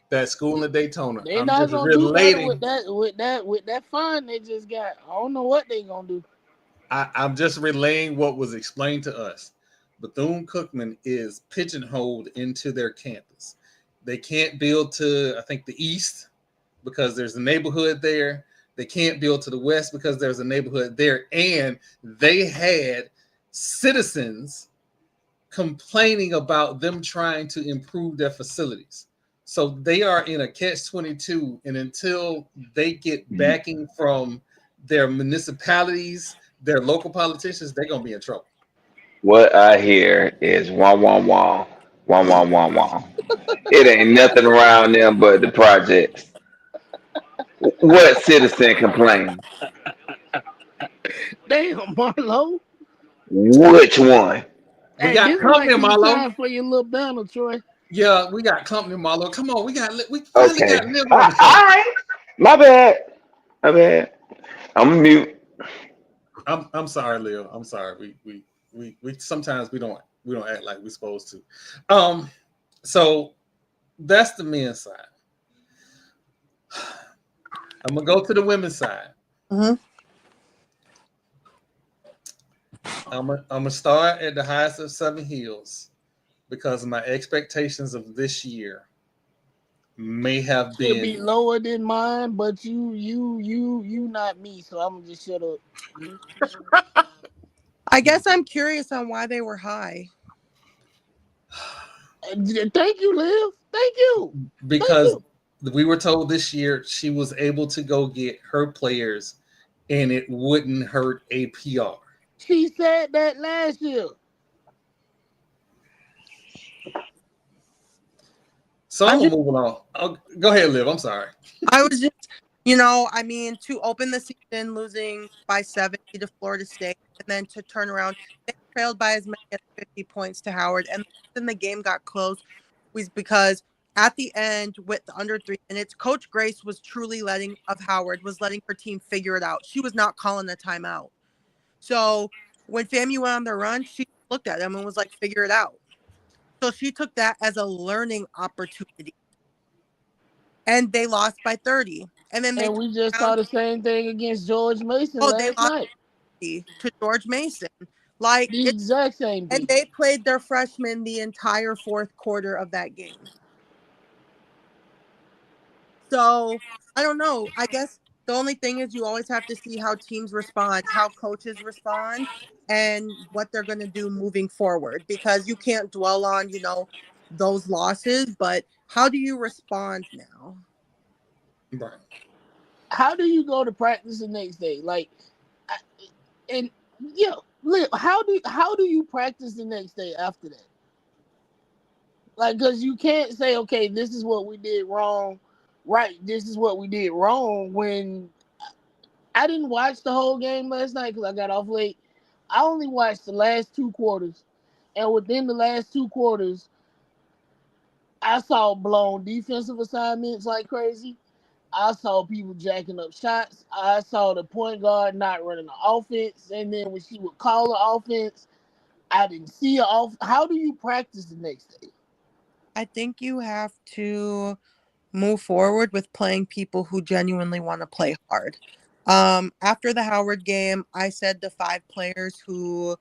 that school in Daytona. They're not gonna do better with that fund they just got. I don't know what they're gonna do. I'm just relaying what was explained to us. Bethune-Cookman is pigeonholed into their campus. They can't build to, I think, the east because there's a neighborhood there. They can't build to the west because there's a neighborhood there. And they had citizens complaining about them trying to improve their facilities. So they are in a catch-22, and until they get backing from their municipalities, their local politicians, they're going to be in trouble. What I hear is wah, wah, wah, wah, wah, wah, wah. It ain't nothing around them but the projects. What citizen complained? Damn, Marlo. Which one? We got company, Marlo. Time for your little banner, Troy. Yeah, we got company, Marlo. Come on, we finally okay. got Liv on the show. All right. My bad. I'm mute. I'm sorry, Liv. I'm sorry. We sometimes we don't act like we're supposed to. So that's the men's side. I'm gonna go to the women's side. Mm-hmm. I'm gonna start at the highest of 7 hills because my expectations of this year may have been be lower than mine, but you not me, so I'm gonna just shut up. I guess I'm curious on why they were high. Thank you, Liv. Thank you. Because we were told this year she was able to go get her players and it wouldn't hurt APR. She said that last year. So I'm moving on. Go ahead, Liv. I'm sorry. I was just, to open the season losing by 70 to Florida State, and then to turn around, they trailed by as many as 50 points to Howard, and then the game got close was because at the end with the under 3 minutes, Coach Grace was truly letting her team figure it out. She was not calling a timeout. So when FAMU went on their run, she looked at them and was like, figure it out. So she took that as a learning opportunity. And they lost by 30. And we just saw the same thing against George Mason last night. To George Mason. Like the exact same thing. And they played their freshmen the entire fourth quarter of that game. So I don't know. I guess the only thing is you always have to see how teams respond, how coaches respond, and what they're going to do moving forward, because you can't dwell on, those losses, but how do you respond now? Right. How do you go to practice the next day? How do you practice the next day after that? Because you can't say, okay, this is what we did wrong. Right, this is what we did wrong. When I didn't watch the whole game last night because I got off late. I only watched the last 2 quarters. And within the last 2 quarters, I saw blown defensive assignments like crazy. I saw people jacking up shots. I saw the point guard not running the offense. And then when she would call the offense, I didn't see her off. How do you practice the next day? I think you have to move forward with playing people who genuinely want to play hard. After the Howard game, I said the 5 players who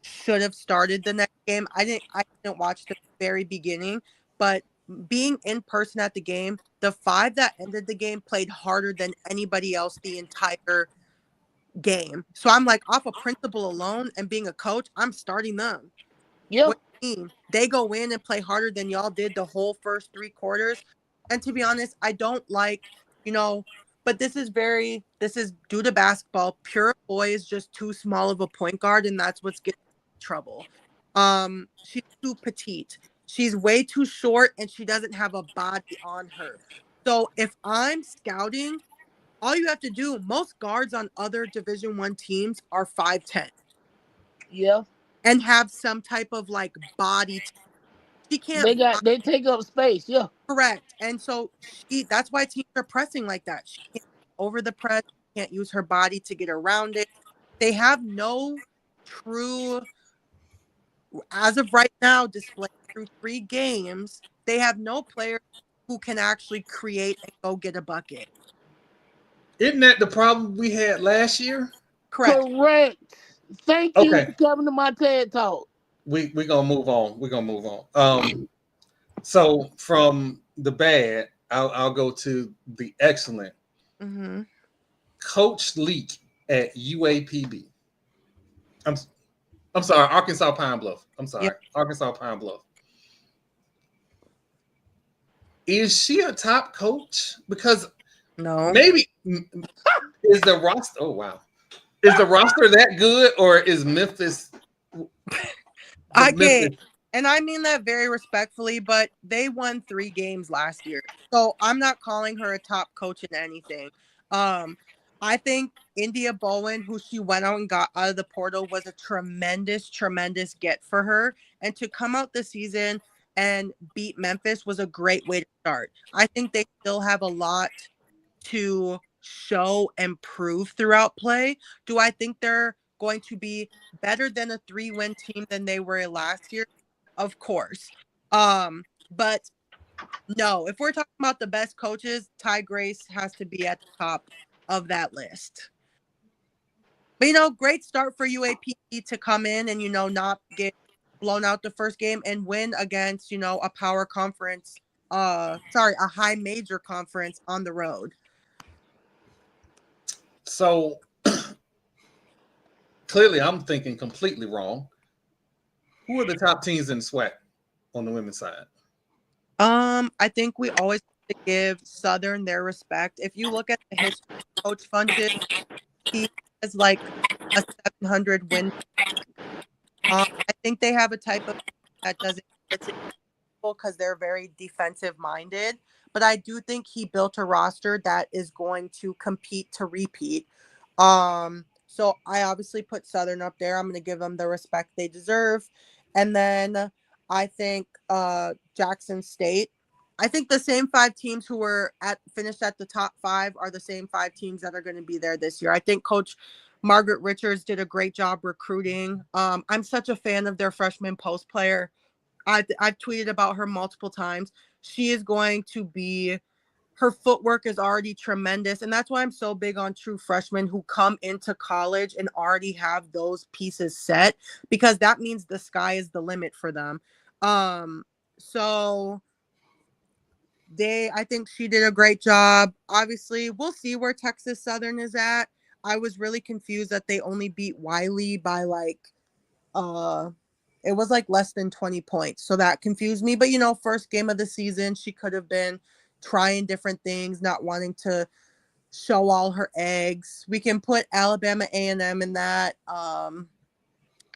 should have started the next game. I didn't watch the very beginning, but being in person at the game, the 5 that ended the game played harder than anybody else the entire game. So I'm like, off of principle alone and being a coach, I'm starting them. Yep. What do you mean? They go in and play harder than y'all did the whole first 3 quarters. And to be honest, I don't like, but this is due to basketball. Pure Boy is just too small of a point guard, and that's what's getting in trouble. She's too petite. She's way too short, and she doesn't have a body on her. So if I'm scouting, all you have to do, most guards on other Division I teams are 5'10". Yeah. And have some type of body. She can't. They take up space. Yeah. Correct. And so that's why teams are pressing like that. She can't over the press, can't use her body to get around it. They have no true, as of right now, displayed through 3 games, they have no player who can actually create and go get a bucket. Isn't that the problem we had last year? Correct. Thank you for coming to my TED Talk. We're gonna move on. So from the bad, I'll go to the excellent. Mm-hmm. Coach Leak at UAPB. I'm sorry, Arkansas Pine Bluff. Arkansas Pine Bluff. Is she a top coach? Because no, maybe is the roster. Oh wow, is the roster that good, or is Memphis? And I mean that very respectfully, but they won 3 games last year, so I'm not calling her a top coach in anything. I think India Bowen, who she went out and got out of the portal, was a tremendous get for her. And to come out this season and beat Memphis was a great way to start. I think they still have a lot to show and prove throughout play. Do I think they're going to be better than a 3-win team than they were last year? Of course. But no, if we're talking about the best coaches, Ty Grace has to be at the top of that list. But great start for UAP to come in and not get blown out the first game and win against a power conference, a high major conference on the road. So clearly I'm thinking completely wrong. Who are the top teams in SWAC on the women's side? I think we always have to give Southern their respect. If you look at the history of Coach Funches, he has a 700 win. I think they have a type of that doesn't. because they're very defensive minded. But I do think he built a roster that is going to compete to repeat. So I obviously put Southern up there. I'm going to give them the respect they deserve. And then I think Jackson State. I think the same 5 teams who were finished at the top 5 are the same 5 teams that are going to be there this year. I think Coach Margaret Richards did a great job recruiting. I'm such a fan of their freshman post player. I've tweeted about her multiple times. She is going to be, her footwork is already tremendous. And that's why I'm so big on true freshmen who come into college and already have those pieces set, because that means the sky is the limit for them. So I think she did a great job. Obviously, we'll see where Texas Southern is at. I was really confused that they only beat Wiley by it was like less than 20 points. So that confused me. But, first game of the season, she could have been trying different things, not wanting to show all her eggs. We can put Alabama A&M in that.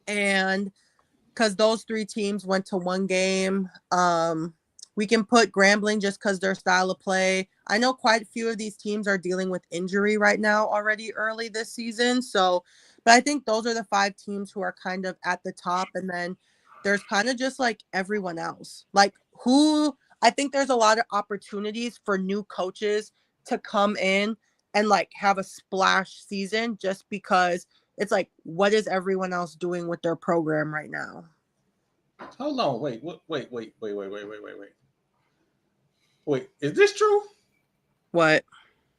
And because those 3 teams went to 1 game. We can put Grambling just because their style of play. I know quite a few of these teams are dealing with injury right now already early this season. So, but I think those are the 5 teams who are kind of at the top. And then there's kind of just like everyone else. Like I think there's a lot of opportunities for new coaches to come in and like have a splash season, just because it's like, what is everyone else doing with their program right now? Hold on, wait. Wait, is this true? What?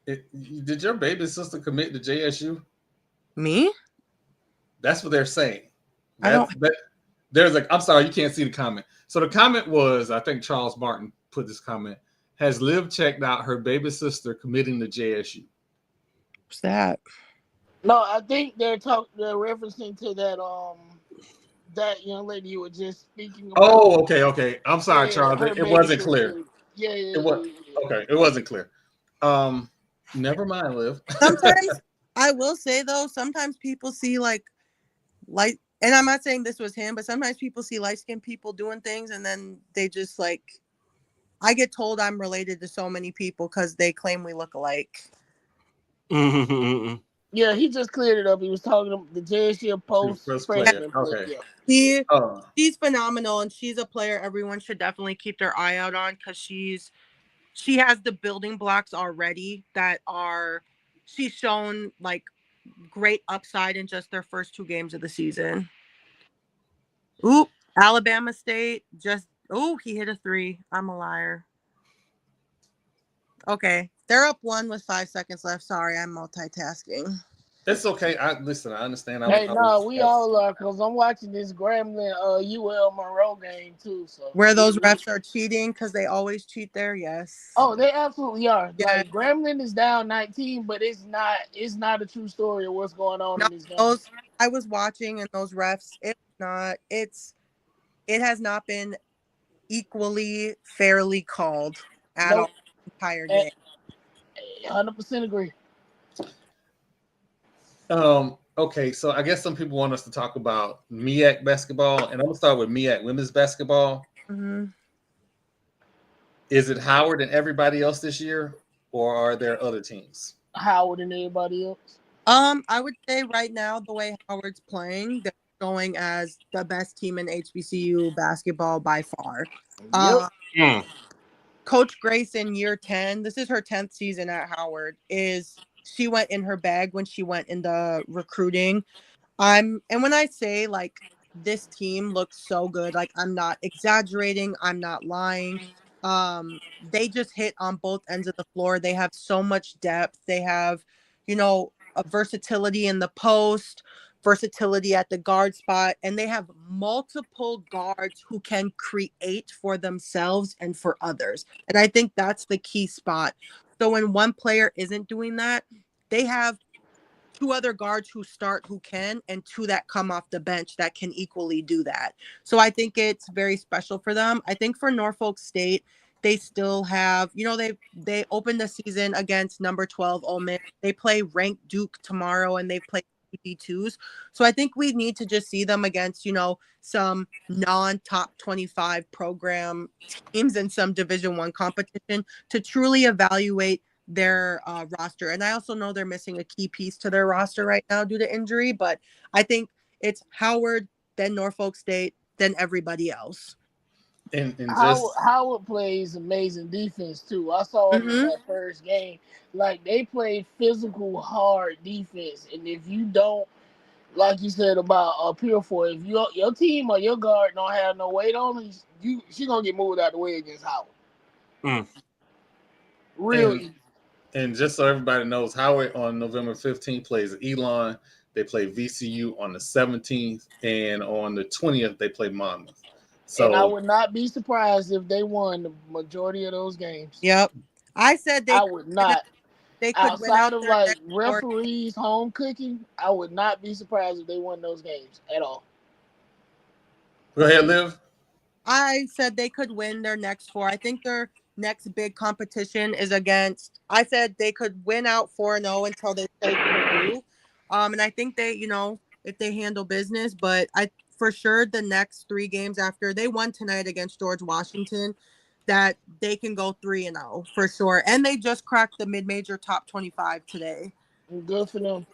Did your baby sister commit to JSU? Me? That's what they're saying. I'm sorry, you can't see the comment. So the comment was, I think Charles Martin put this comment, has Liv checked out her baby sister committing to JSU? What's that? No, I think they're referencing to that young lady you were just speaking about. Oh, okay. I'm sorry, Charles. It wasn't clear. Yeah. Okay, it wasn't clear. Never mind, Liv. Sometimes I will say though, sometimes people see like light, and I'm not saying this was him, but sometimes people see light-skinned people doing things, and then they just like, I get told I'm related to so many people because they claim we look alike. Yeah, he just cleared it up. He was talking to the JSU post freshman. Okay. Yeah. She's phenomenal, and she's a player everyone should definitely keep their eye out on, because she has the building blocks already that she's shown like great upside in just their first 2 games of the season. Ooh, Alabama State he hit a 3. I'm a liar. Okay, they're up 1 with 5 seconds left. Sorry, I'm multitasking. It's okay. I understand. We all are, because I'm watching this Grambling UL Monroe game too. So where those refs are cheating, because they always cheat there. Yes. Oh, they absolutely are. Yeah. Like, Grambling is down 19, but it's not a true story of what's going on in these games. I was watching, and those refs, it has not been equally fairly called at all the entire game. 100% agree. Okay, so I guess some people want us to talk about MEAC basketball, and I'm gonna start with MEAC women's basketball. Mm-hmm. Is it Howard and everybody else this year, or are there other teams? Howard and everybody else. I would say right now, the way Howard's playing, they're showing as the best team in HBCU basketball by far. Coach Grace in year 10, this is her 10th season at Howard, she went in her bag when she went in the recruiting. And when I say like this team looks so good, like I'm not exaggerating, I'm not lying. They just hit on both ends of the floor. They have so much depth. They have, a versatility in the post, versatility at the guard spot, and they have multiple guards who can create for themselves and for others. And I think that's the key spot. So when one player isn't doing that, they have 2 other guards who start who can, and 2 that come off the bench that can equally do that. So I think it's very special for them. I think for Norfolk State, they still have, they opened the season against number 12 Ole Miss. They play ranked Duke tomorrow, and they've played D2s. So I think we need to just see them against, some non-top 25 program teams and some Division I competition to truly evaluate their roster. And I also know they're missing a key piece to their roster right now due to injury, but I think it's Howard, then Norfolk State, then everybody else. And Howard plays amazing defense too. I saw him in that first game. Like, they play physical, hard defense, and if you don't, like you said about Pure for, if your team or your guard don't have no weight on her, she gonna get moved out the way against Howard. Really. And just so everybody knows, Howard on November 15th plays Elon. They play VCU on the 17th, and on the 20th they play Monmouth. So, and I would not be surprised if they won the majority of those games. Yep. I said I would not. They could outside of like referees home cooking, I would not be surprised if they won those games at all. Go ahead, Liv. I said they could win their next 4. I think their next big competition is against. I said they could win out 4-0 until they play Purdue. And I think they, if they handle business, but for sure the next 3 games after they won tonight against George Washington, that they can go 3-0 for sure. And they just cracked the mid-major top 25 today. Good for them.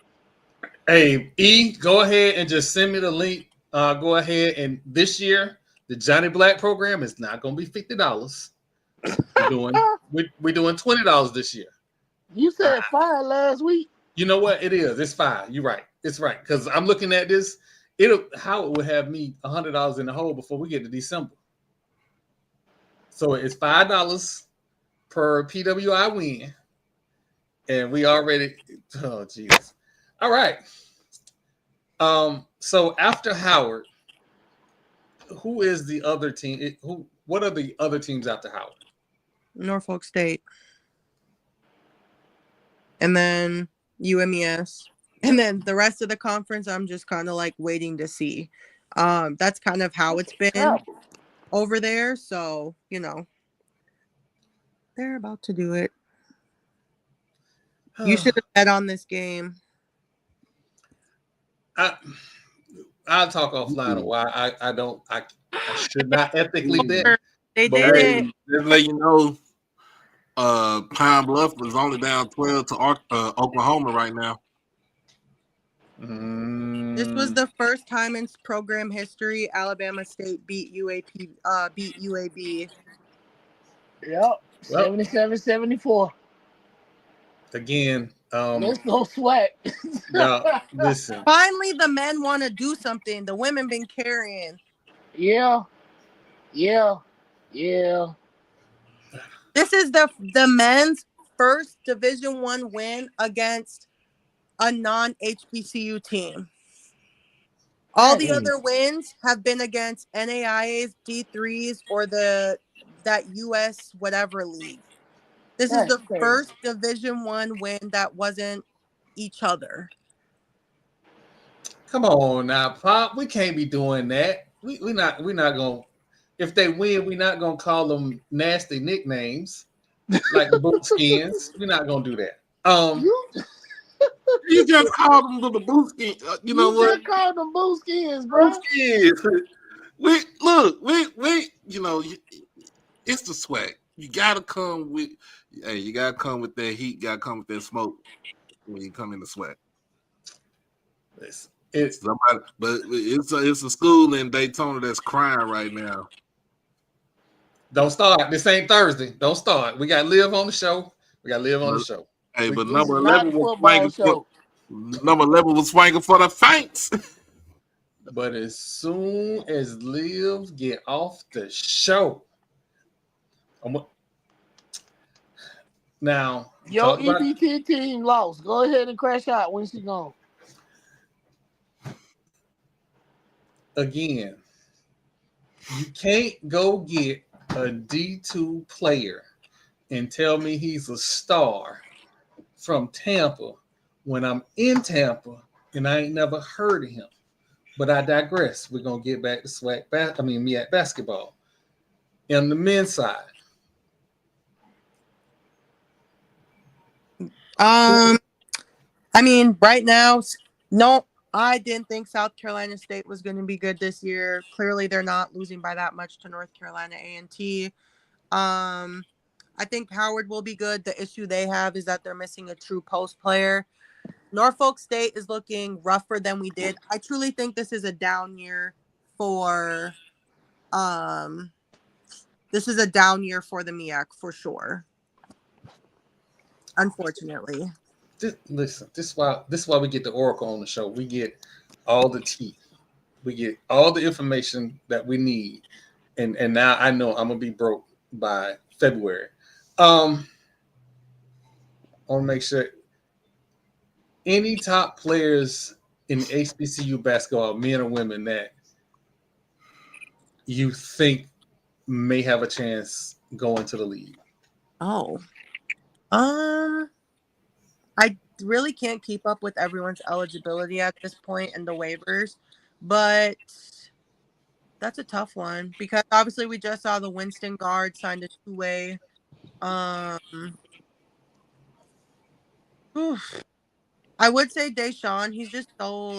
Hey, E, go ahead and just send me the link. Go ahead, and this year the Johnny Black program is not going to be $50. We're doing $20 this year. You said 5 last week. You know what? It is. It's 5. You're right. It's right, because I'm looking at this. Howard would have me $100 in the hole before we get to December. So it's $5 per PWI win, and we already. Oh, jeez. All right. So after Howard, who is the other team? What are the other teams after Howard? Norfolk State, and then UMES, and then the rest of the conference. I'm just kind of like waiting to see. That's kind of how it's been over there. So they're about to do it. You should have bet on this game. I'll talk offline of why I should not ethically bet. They did it. Just let you know, Pine Bluff was only down 12 to Oklahoma right now. This was the first time in program history Alabama State beat UAB. Yep, 77-74. Again, let's go SWAC. No, listen. Finally, the men want to do something. The women been carrying. Yeah. This is the men's first Division I win against a non-HBCU team. All the other wins have been against NAIAs, D3s, or that US whatever league. This is the first Division I win that wasn't each other. Come on now, Pop. We can't be doing that. We're not gonna. If they win, we're not gonna call them nasty nicknames like the boot skins. We're not gonna do that. You just called them the boot skins. You know what? Just called them boot skins, bro. Boot skins. We it's the SWAC. You gotta come with that heat. You gotta come with that smoke when you come in the SWAC. It's a school in Daytona that's crying right now. Don't start. This ain't Thursday. Don't start. We got Liv on the show. Hey, but number 11 was swinging for the Fanks. But as soon as Liv get off the show, now your EBT team lost. Go ahead and crash out when she gone. Again, you can't go get a D2 player and tell me he's a star from Tampa when I'm in Tampa and I ain't never heard of him. But I digress. We're gonna get back to MEAC basketball. On the men's side. Right now, no, I didn't think South Carolina State was going to be good this year. Clearly, they're not losing by that much to North Carolina A&T. I think Howard will be good. The issue they have is that they're missing a true post player. Norfolk State is looking rougher than we did. I truly think this is a down year for the MEAC for sure. Unfortunately. Listen, this is why we get the Oracle on the show. We get all the tea. We get all the information that we need. And now I know I'm gonna be broke by February. I want to make sure any top players in HBCU basketball, men or women, that you think may have a chance going to the league. I really can't keep up with everyone's eligibility at this point and the waivers, but that's a tough one because obviously we just saw the Winston guard signed a two-way. I would say Deshaun. He's just so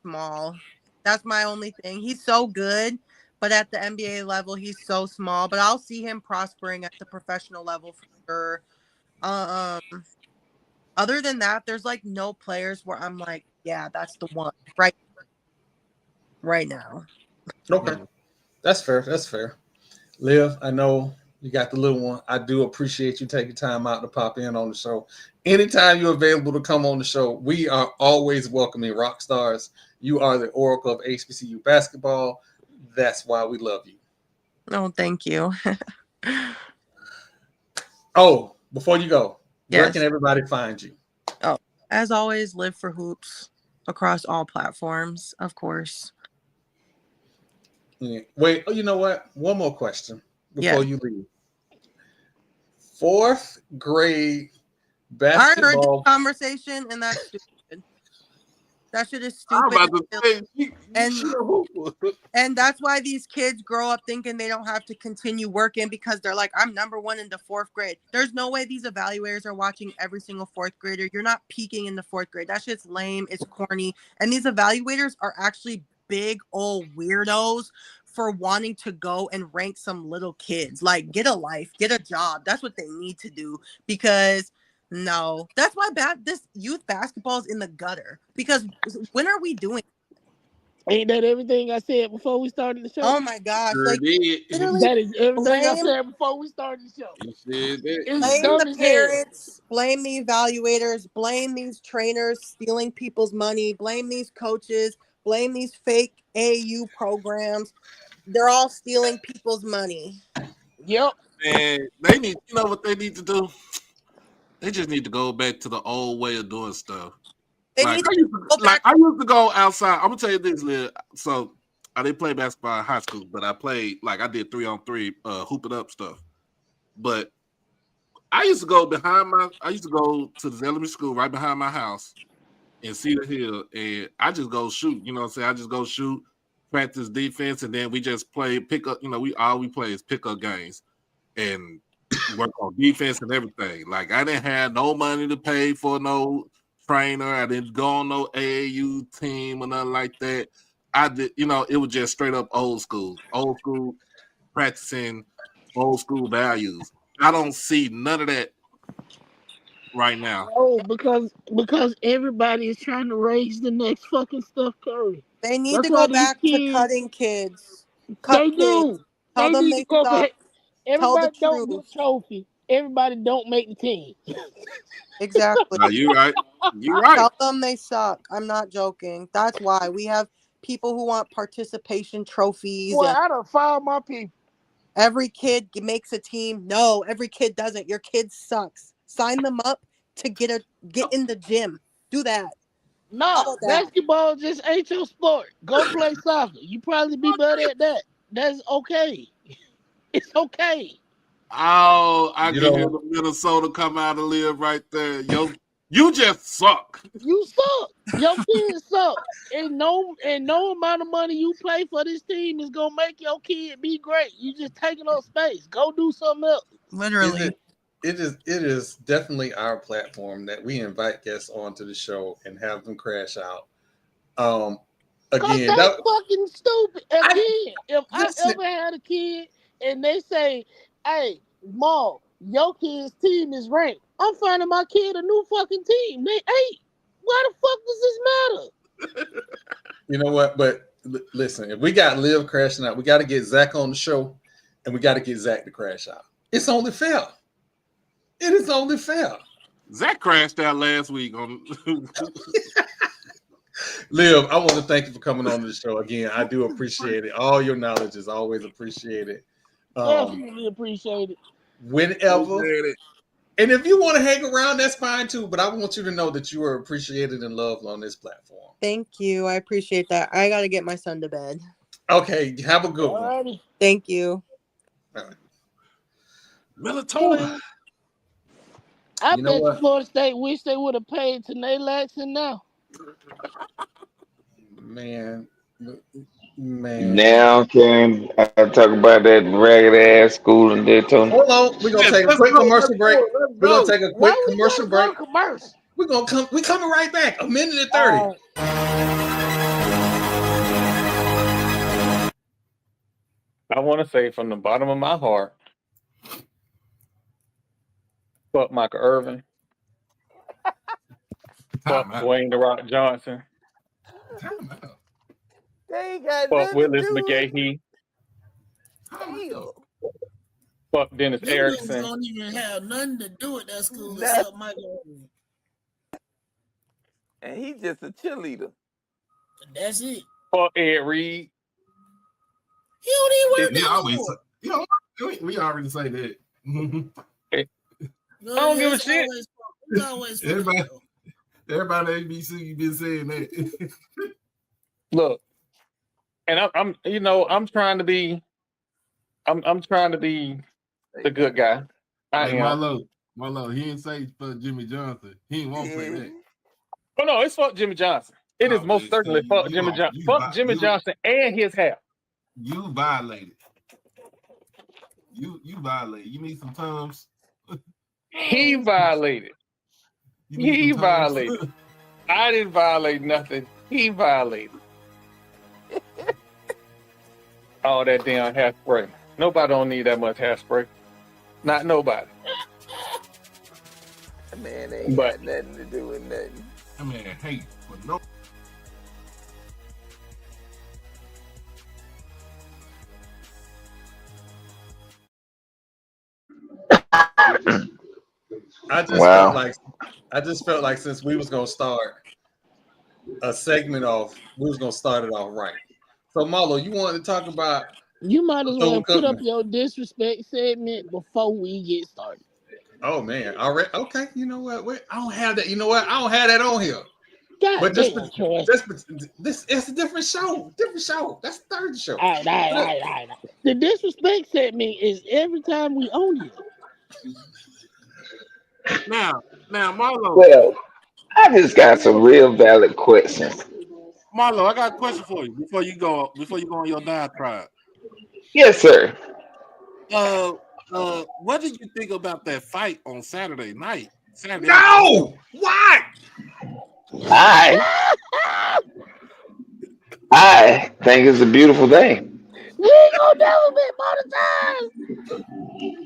small. That's my only thing. He's so good, but at the NBA level, he's so small. But I'll see him prospering at the professional level for sure. Other than that, there's no players where I'm like, yeah, that's the one right now. Okay, that's fair. That's fair. Liv, I know you got the little one. I do appreciate you taking time out to pop in on the show. Anytime you're available to come on the show, we are always welcoming rock stars. You are the oracle of HBCU basketball. That's why we love you. Oh, thank you. Oh, before you go, yes. Where can everybody find you? Oh, as always, Live for Hoops across all platforms, of course. Yeah. Wait, you know what? One more question before you leave. 4th grade basketball. I heard this conversation, and that's stupid. That shit is stupid. And that's why these kids grow up thinking they don't have to continue working because they're like, I'm number one in the 4th grade. There's no way these evaluators are watching every single 4th grader. You're not peaking in the 4th grade. That shit's lame. It's corny. And these evaluators are actually big old weirdos for wanting to go and rank some little kids. Get a life, get a job. That's what they need to do because no, that's why this youth basketball is in the gutter because when are we doing? Ain't that everything I said before we started the show? Oh my gosh. That is everything I said before we started the show. Blame the parents, blame the evaluators, blame these trainers stealing people's money, blame these coaches, blame these fake AU programs. They're all stealing people's money. Yep. And they need, you know what they need to do? They just need to go back to the old way of doing stuff. I used to go outside. I'm gonna tell you this, Liv. So I didn't play basketball in high school, but I played I did 3-on-3 hoop it up stuff. But I used to go to the elementary school right behind my house in Cedar Hill, and I just go shoot. You know what I'm saying? I just go shoot, practice defense, and then we just play pickup. You know, we play is pickup games and work on defense and everything. I didn't have no money to pay for no trainer. I didn't go on no AAU team or nothing like that. I did, it was just straight up old school practicing old school values. I don't see none of that right now. Oh, because everybody is trying to raise the next fucking Steph Curry. They need to go back to cutting kids. They do. Tell them they suck. Everybody don't get a trophy. Everybody don't make the team. Exactly. No, you're right. You're right. Tell them they suck. I'm not joking. That's why we have people who want participation trophies. Well, I done found my people. Every kid makes a team. No, every kid doesn't. Your kid sucks. Sign them up to get in the gym. Do that. No, basketball just ain't your sport. Go play soccer. You probably be better at that. That's okay. It's okay. Oh, I can hear the Minnesota come out and live right there. Yo, you just suck. You suck. Your kids suck. And no amount of money you pay for this team is gonna make your kid be great. You just taking up space. Go do something else. Literally. It is definitely our platform that we invite guests onto the show and have them crash out Again, that's fucking stupid. Again, if listen. I ever had a kid and they say, "Hey, Mom, your kid's team is ranked," I'm finding my kid a new fucking team. They ain't. Why the fuck does this matter? You know what? But listen, if we got Liv crashing out, we got to get Zach on the show, and we got to get Zach to crash out. It's only fair. It is only fair. Zach crashed out last week on. Liv, I want to thank you for coming on the show again. I do appreciate it. All your knowledge is always appreciated. Definitely appreciate it. Whenever. And if you want to hang around, that's fine too. But I want you to know that you are appreciated and loved on this platform. Thank you. I appreciate that. I got to get my son to bed. Okay. Have a good one. Thank you. All right. Melatonin. I bet Florida State wish they would have paid Tanae Laxton now. Man. Now can I talk about that ragged ass school in Daytona? Hold on, we're gonna take a quick commercial break. We're gonna take a quick commercial break. We're gonna come. We're coming right back. 1:30. I want to say from the bottom of my heart, fuck Michael Irvin, fuck Dwayne "The Rock" Johnson. They ain't got fuck Willis McGahee. Fuck Dennis Erickson. Don't even have nothing to do with that school except Michael Irvin. And he's just a cheerleader. That's it. Fuck Ed Reed. He don't even work We already say that. I don't give a shit. Everybody at ABC, you've been saying that. Look, and I'm trying to be, I'm trying to be the good guy. I am. Marlo, he didn't say for Jimmy Johnson. He didn't want to say that. Oh no, it's fuck Jimmy Johnson. It is most certainly fuck Jimmy Johnson. Fuck Jimmy Johnson and his hair. You violated. You violated. You need some Tums. He violated. He violated. I didn't violate nothing. He violated. All that damn hairspray. Nobody don't need that much hairspray. Not nobody. Man, ain't got nothing to do with nothing. I mean, hate for no. I just felt like since we was gonna start a segment off, we was gonna start it off right. So Marlo, you wanted to talk about? You might as well put up your disrespect segment before we get started. Oh man, all right, okay. You know what? Wait, I don't have that. You know what? I don't have that on here. God but this it's a different show. Different show. That's the third show. All right. The disrespect segment is every time we own you. Now, Marlo. Well, I just got some real valid questions. Marlo, I got a question for you before you go on your diatribe. Yes, sir. What did you think about that fight on Saturday night? No! Why? I think it's a beautiful thing. We ain't gonna never be monetized.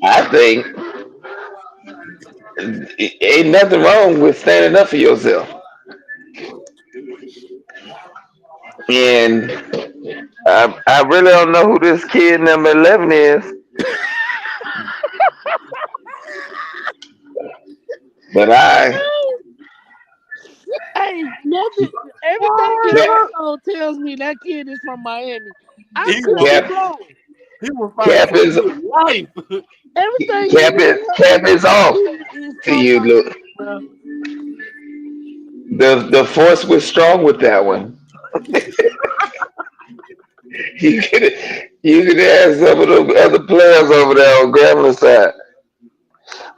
I think ain't nothing wrong with standing up for yourself. And I really don't know who this kid number 11 is. But hey, nothing. Everything this episode tells me that kid is from Miami. He was fighting for his life. Everything. Cap is off to you, look. The force was strong with that one. you could ask some of the other players over there on Grambling side.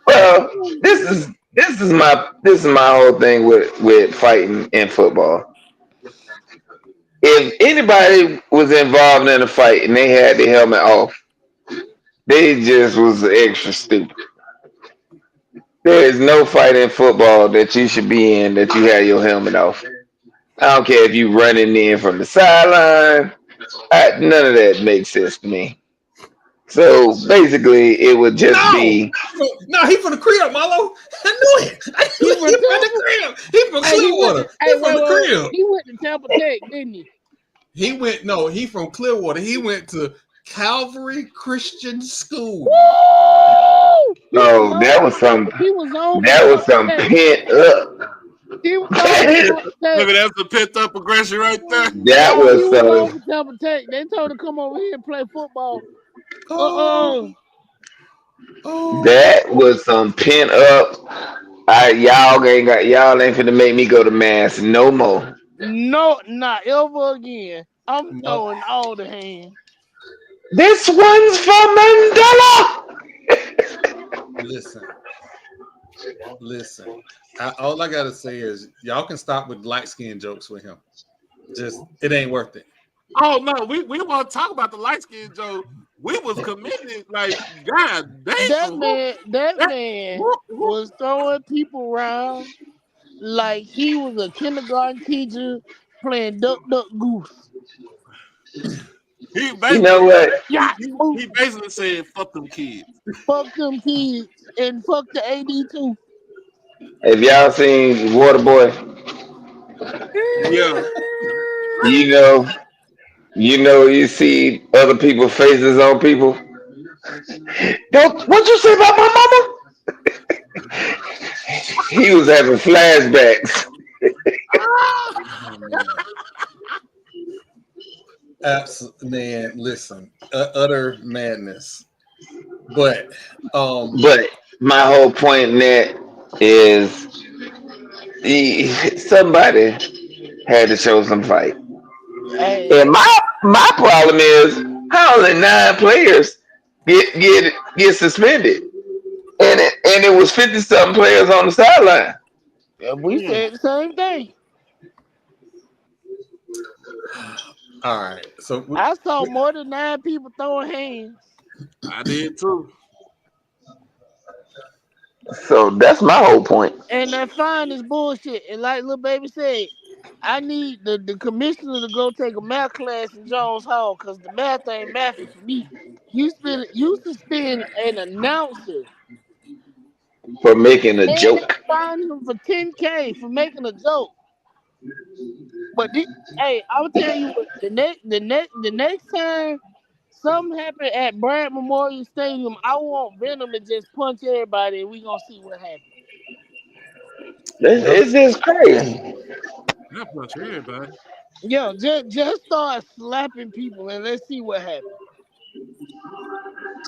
Well, this is my whole thing with fighting in football. If anybody was involved in a fight and they had the helmet off, they just was extra stupid. There is no fight in football that you should be in that you had your helmet off. I don't care if you running in from the sideline. None of that makes sense to me. So basically, it would just No, be no, he from the crib, Marlo. I knew it. I knew He he from from the Tampa. crib. He from Hey, Clearwater. He from the crib. He went to Tampa Tech, didn't he? He from Clearwater. He went to Calvary Christian School. Woo! oh, that was some He was on for that was Tampa some Tech. pent up. He was on for Tampa Tech. Maybe that's the pent up aggression right there. That No, he was was on some for Tampa Tech. They told him to come over here and play football. Oh, that was some pent up. Y'all ain't finna make me go to mass no more. No, not ever again. I'm no. throwing all the hands. This one's for Mandela. Listen. All I gotta say is y'all can stop with light skin jokes with him. Just it ain't worth it. Oh no, we want to talk about the light skin Joe. We was committed, like God damn. That man was throwing people around like he was a kindergarten teacher playing duck duck goose. He You know what? he basically said, "Fuck them kids." Fuck them kids and fuck the AD too. Have y'all seen Waterboy? Yeah. You see other people's faces on people. What you say about my mama? He was having flashbacks. Man, listen, utter madness. But my whole point in that is somebody had to show some fight. Hey, And my problem is how only 9 players get suspended, and it was 50-something players on the sideline. we said the same thing. all right, so I saw more than 9 people throwing hands. I did too. So that's my whole point. And that fine is bullshit. And like little baby said, I need the commissioner to go take a math class in Jones Hall because the math ain't mathing for me. You suspend an announcer For making a and joke. fine him for $10K for making a joke. But hey, I'll tell you what, the next time something happen at Bryant Memorial Stadium, I want Venom to just punch everybody and we gonna see what happens. It's just crazy. I punch everybody. Yo, just start slapping people and let's see what happens.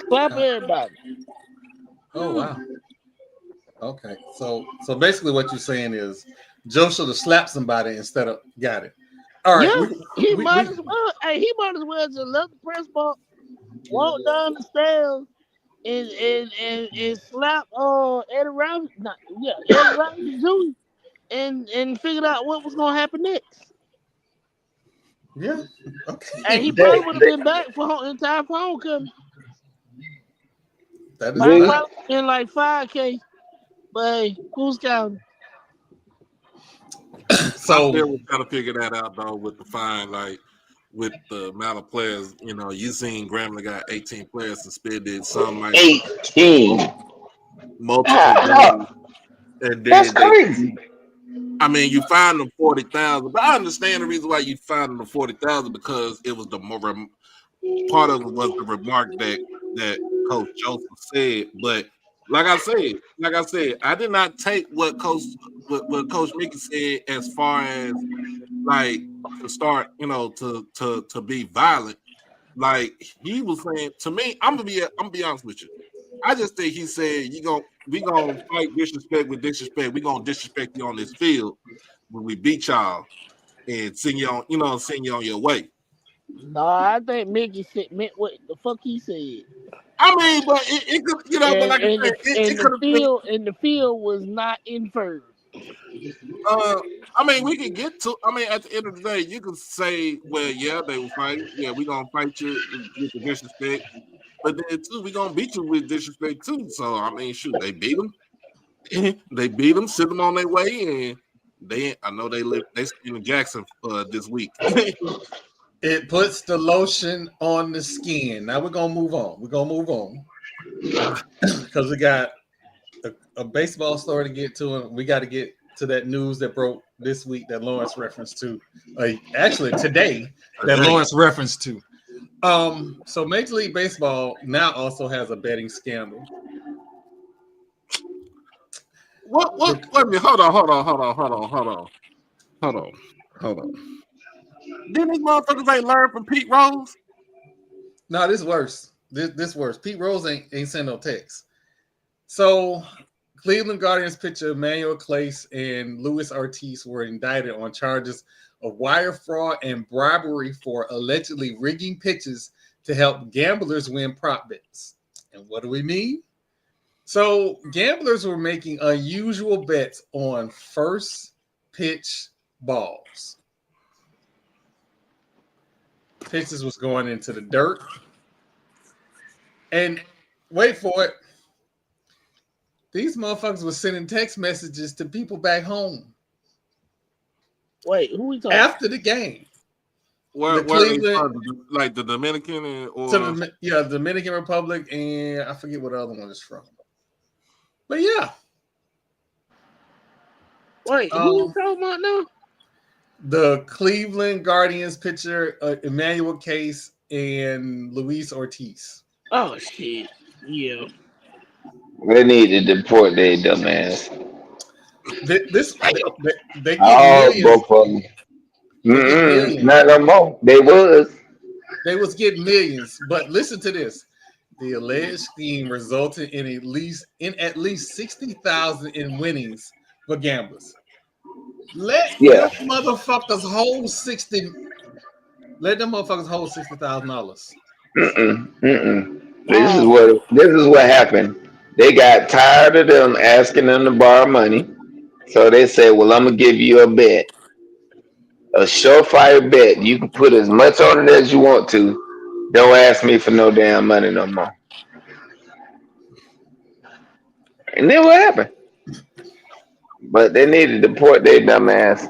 Slap everybody. oh wow. Okay, so basically what you're saying is Joe should have slapped somebody instead of got it. All right, Yeah, he might as well. Hey, he might as well just left the press box, walk down the stairs, and slap Eddie Robinson. Eddie Robinson Jr. and figured out what was gonna happen next. Yeah. Okay. And he probably would have been back for in time for homecoming. That is Probably not. in like 5K. But hey, who's counting? So we gotta figure that out though with the fine, like with the amount of players. You know, you seen Grambling got 18 players suspended, some like 18. Multiple. And That's crazy. I mean, you fined them 40,000, but I understand the reason why you fined them 40,000 because it was the more part of it was the remark that Coach Joseph said. But like I said, I did not take what Coach Mickey said as far as like to start, to be violent. Like he was saying to me, I'm gonna be honest with you. I just think he said we gonna fight disrespect with disrespect. We gonna disrespect you on this field when we beat y'all and send you on your way. No, I think Mickey meant what the fuck he said. I mean, but it could, but like I said, it could have been. And the field was not inferred. I mean, we could get to. I mean, at the end of the day, you could say, well, yeah, they were fighting. Yeah, we gonna fight you with the disrespect. But then too, we gonna beat you with disrespect too. So I mean, shoot, they beat them. They beat them, sent them on their way, and I know they staying in Jackson this week. It puts the lotion on the skin. Now we're gonna move on. Because we got a baseball story to get to, and we got to get to that news that broke this week that Lawrence referenced to. Actually, today that Lawrence referenced to. So Major League Baseball now also has a betting scandal. What? Wait a minute. Hold on. Didn't these motherfuckers ain't learn from Pete Rose? No, this worse. This worse. Pete Rose ain't sent no text. So Cleveland Guardians pitcher Emmanuel Clase and Luis Ortiz were indicted on charges of wire fraud and bribery for allegedly rigging pitches to help gamblers win prop bets. And what do we mean? So gamblers were making unusual bets on first pitch balls. Pitches was going into the dirt. And wait for it. These motherfuckers were sending text messages to people back home. Wait, who we talking after the game? Where like the Dominican or the Dominican Republic, and I forget what other one is from. But yeah. Wait, who we talking about now? The Cleveland Guardians pitcher Emmanuel Clase and Luis Ortiz. Oh shit! Yeah. They need to deport their dumbass. They get millions. Both of them. Not no more. They was getting millions, but listen to this. The alleged scheme resulted in at least 60,000 in winnings for gamblers. Let them motherfuckers hold $60,000. This is what happened. They got tired of them asking them to borrow money, so they said, "Well, I'm gonna give you a bet, a surefire bet. You can put as much on it as you want to. Don't ask me for no damn money no more." And then what happened? But they need to deport their dumb ass.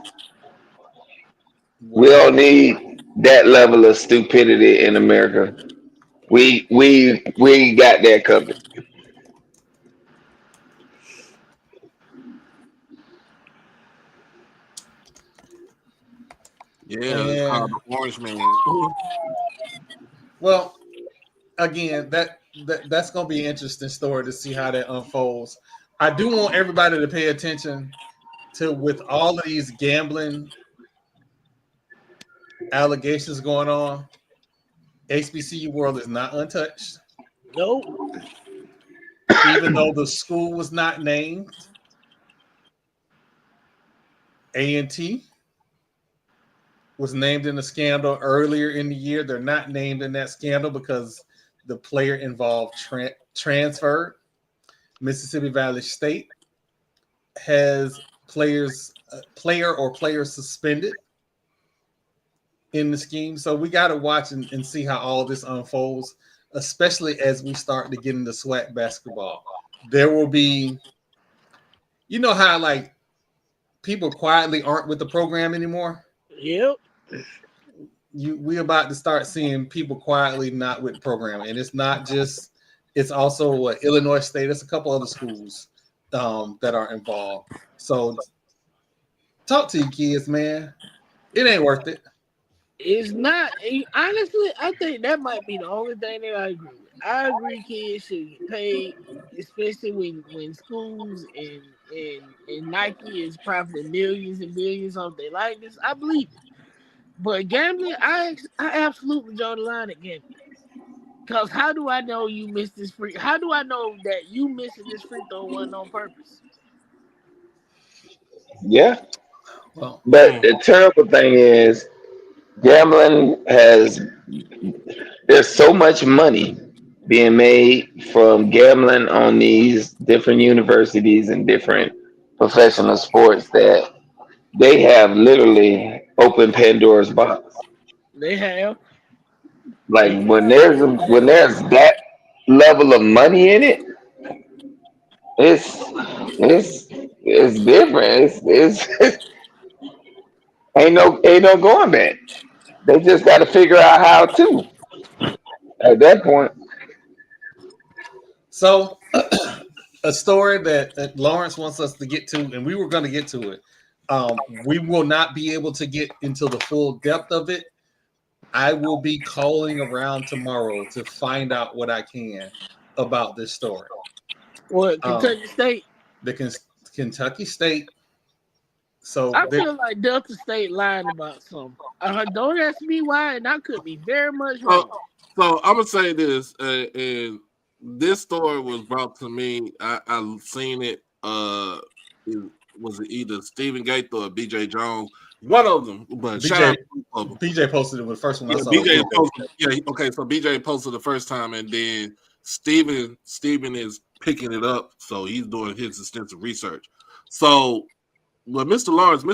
We don't need that level of stupidity in America. We got that covered. Yeah, it's called the Orange Man. Well, again, that's gonna be an interesting story to see how that unfolds. I do want everybody to pay attention to, with all of these gambling allegations going on, HBCU world is not untouched. Nope. Even though the school was not named, A&T was named in the scandal earlier in the year. They're not named in that scandal because the player involved transferred. Mississippi Valley State has player suspended in the scheme. So we got to watch and see how all this unfolds, especially as we start to get into SWAC basketball. There will be, you know how like people quietly aren't with the program anymore? Yep. We about to start seeing people quietly not with the program. And it's not just, it's also Illinois State. There's a couple other schools that are involved. So talk to your kids, man. It ain't worth it. It's not. Honestly, I think that might be the only thing that I agree with. I agree kids should get paid, especially when schools and Nike is profiting millions and millions off their likeness. I believe it. But gambling, I absolutely draw the line at gambling. Because how do I know you missed this free? How do I know that you missing this free throw wasn't on purpose? Yeah. Well, but the terrible thing is, gambling there's so much money being made from gambling on these different universities and different professional sports that they have literally opened Pandora's box. They have. Like when there's that level of money in it, it's different. Ain't no going back. They just got to figure out how to. At that point, So, a story that Lawrence wants us to get to, and we were going to get to it. We will not be able to get into the full depth of it. I will be calling around tomorrow to find out what I can about this story. What, Kentucky State? Kentucky State. So I feel like Delta State lying about something. Don't ask me why, and I could be very much wrong. So I'm gonna say this, and this story was brought to me. I've seen it. Was it either Stephen Gaither or BJ Jones? One of them, but BJ posted it with the first one. I saw. BJ posted. Yeah, okay. So BJ posted the first time, and then Stephen is picking it up. So he's doing his extensive research. So. Well, Mr.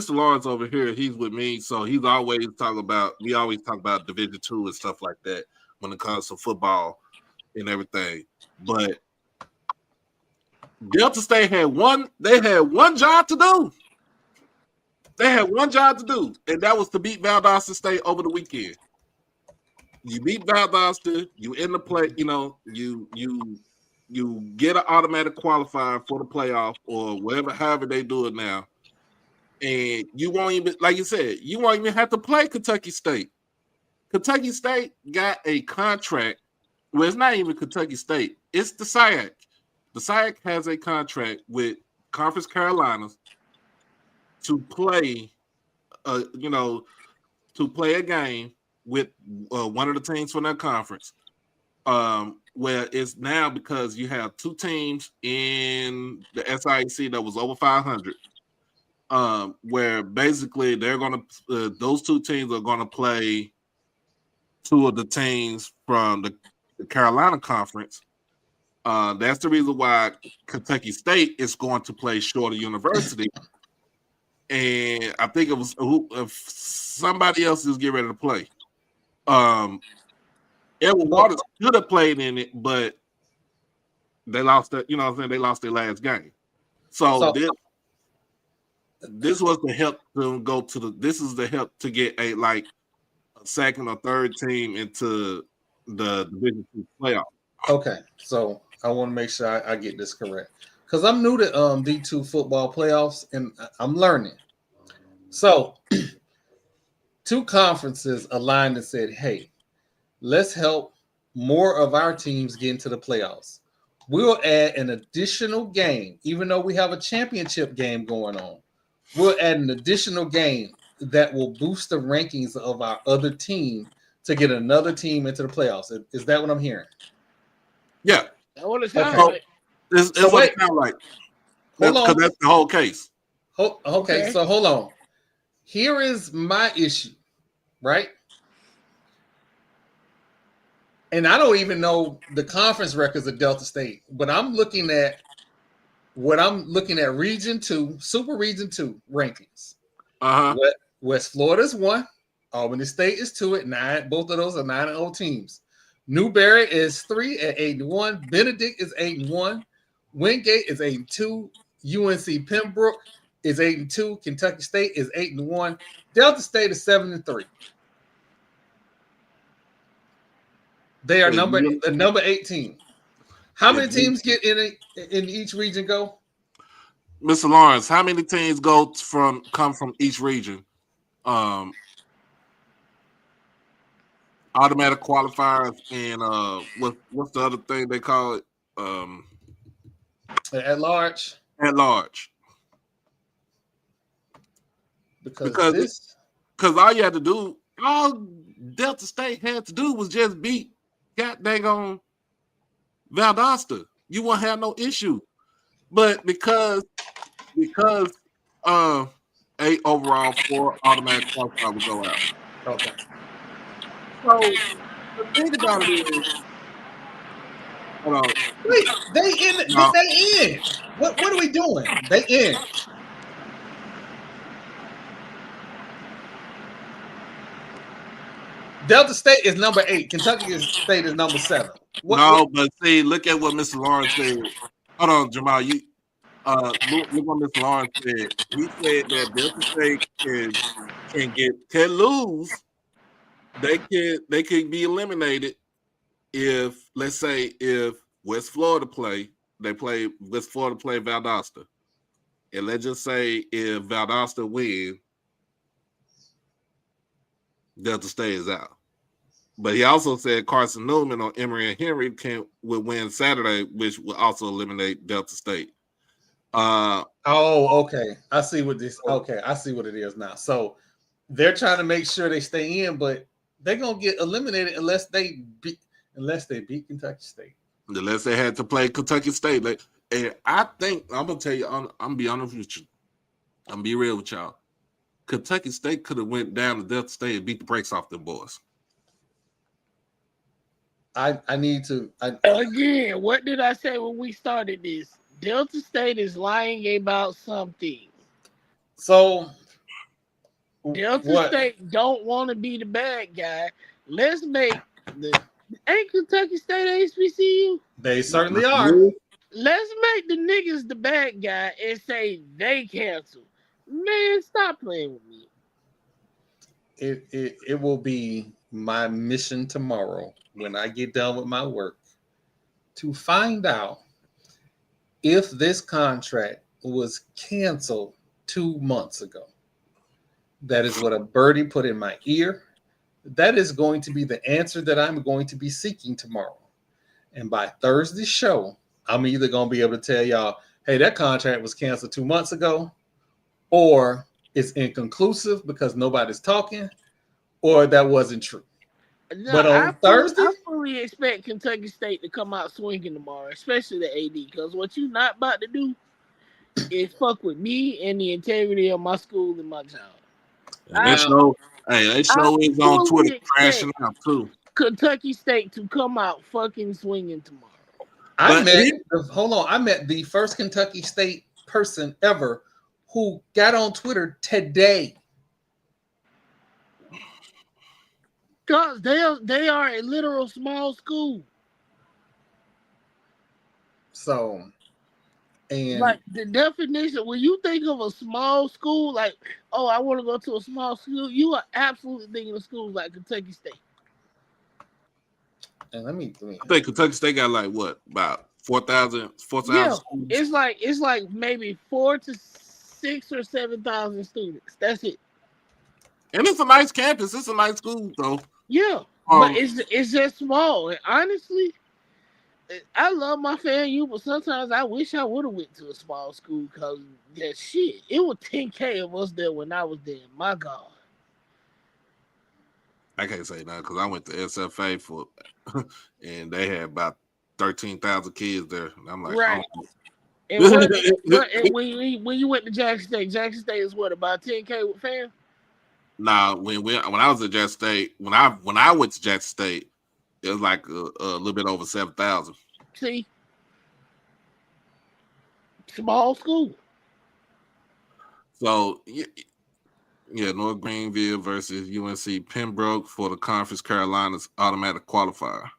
Lawrence over here, he's with me, so we always talk about Division II and stuff like that when it comes to football and everything. But Delta State had one job to do. They had one job to do, and that was to beat Valdosta State over the weekend. You beat Valdosta, you in the play, you get an automatic qualifier for the playoff or however they do it now. And you won't even, like you said, you won't even have to play Kentucky State. Kentucky State got a contract. Well, it's not even Kentucky State. It's the SWAC. The SWAC has a contract with Conference Carolinas to play, to play a game with one of the teams from that conference. Where it's now because you have two teams in the SIAC that was over 500. Where basically they're gonna those two teams are gonna play two of the teams from the Carolina Conference. That's the reason why Kentucky State is going to play Shorter University, and I think it was if somebody else is getting ready to play. Edward Waters should have played in it, but they lost that. You know what I'm saying? They lost their last game. So this was to help them go to this is the help to get a second or third team into the Division II playoff. Okay, so I want to make sure I get this correct because I'm new to D2 football playoffs and I'm learning. So two conferences aligned and said, hey, let's help more of our teams get into the playoffs. We'll add an additional game, even though we have a championship game going on. We'll add an additional game that will boost the rankings of our other team to get another team into the playoffs. Is that what I'm hearing? Yeah. That's what it sounds like. It's what it sounds like. Because that's the whole case. Okay, so hold on. Here is my issue, right? And I don't even know the conference records of Delta State, but I'm looking at Region 2, Super Region 2 rankings. West Florida's 1, Albany State is 2 at 9. Both of those are 9-0 teams. Newberry is 3 at 8-1. Benedict is 8-1. Wingate is 8-2. UNC Pembroke is 8-2. Kentucky State is 8-1. Delta State is 7-3. They are number 18. How many teams get in each region go? Mr. Lawrence, how many teams come from each region? Automatic qualifiers and what's the other thing they call it? At large. At large. Because all you had to do, all Delta State had to do was just beat god dang on Valdosta. You won't have no issue. But because 8 overall, 4 automatic qualifier will go out. Okay. So the thing about it is, hold on. Wait, they in. What are we doing? They in. Delta State is number 8. Kentucky State is number 7. But see, look at what Mr. Lawrence said. Hold on, Jamal. Look what Mr. Lawrence said. He said that Delta State is can lose, they could be eliminated if, let's say, if West Florida play Valdosta, and let's just say if Valdosta win, Delta State is out. But he also said Carson Newman or Emory and Henry would win Saturday, which will also eliminate Delta State. Okay. I see what this. Okay, I see what it is now. So they're trying to make sure they stay in, but they're gonna get eliminated unless they beat Kentucky State. Unless they had to play Kentucky State. And I think I'm gonna tell you, I'm gonna be honest with you. I'm gonna be real with y'all. Kentucky State could have went down to Delta State and beat the brakes off them boys. I need to. Again, what did I say when we started this? Delta State is lying about something. So Delta State don't want to be the bad guy. Let's make ain't Kentucky State HBCU? They certainly are. Let's make the niggas the bad guy and say they cancel. Man, stop playing with me. It will be my mission tomorrow when I get done with my work to find out if this contract was canceled 2 months ago. That is what a birdie put in my ear. That is going to be the answer that I'm going to be seeking tomorrow. And by Thursday's show, I'm either going to be able to tell y'all, hey, that contract was canceled 2 months ago, or it's inconclusive because nobody's talking, or that wasn't true. No, but on Thursday, I fully expect Kentucky State to come out swinging tomorrow, especially the AD, because what you're not about to do is fuck with me and the integrity of my school and my child. That show is on Twitter crashing out too. Kentucky State to come out fucking swinging tomorrow. I met the first Kentucky State person ever who got on Twitter today. Because they are a literal small school. So, and like the definition, when you think of a small school, like, oh, I want to go to a small school, you are absolutely thinking of schools like Kentucky State. And let me I think Kentucky State got like what, about 4,000 Yeah, students? it's like maybe 4,000 to 6,000 or 7,000 students. That's it. And it's a nice campus. It's a nice school, though. Yeah, but it's just small. And honestly, I love my FAMU, but sometimes I wish I would have went to a small school because that shit. It was 10K of us there when I was there. My God. I can't say that because I went to SFA and they had about 13,000 kids there. And I'm like, right. Oh. And when you went to Jackson State is what, about 10K with fam? Nah, when I was at Jackson State, when I went to Jackson State, it was like a little bit over 7,000. See, small school. So yeah, North Greenville versus UNC Pembroke for the Conference Carolinas automatic qualifier.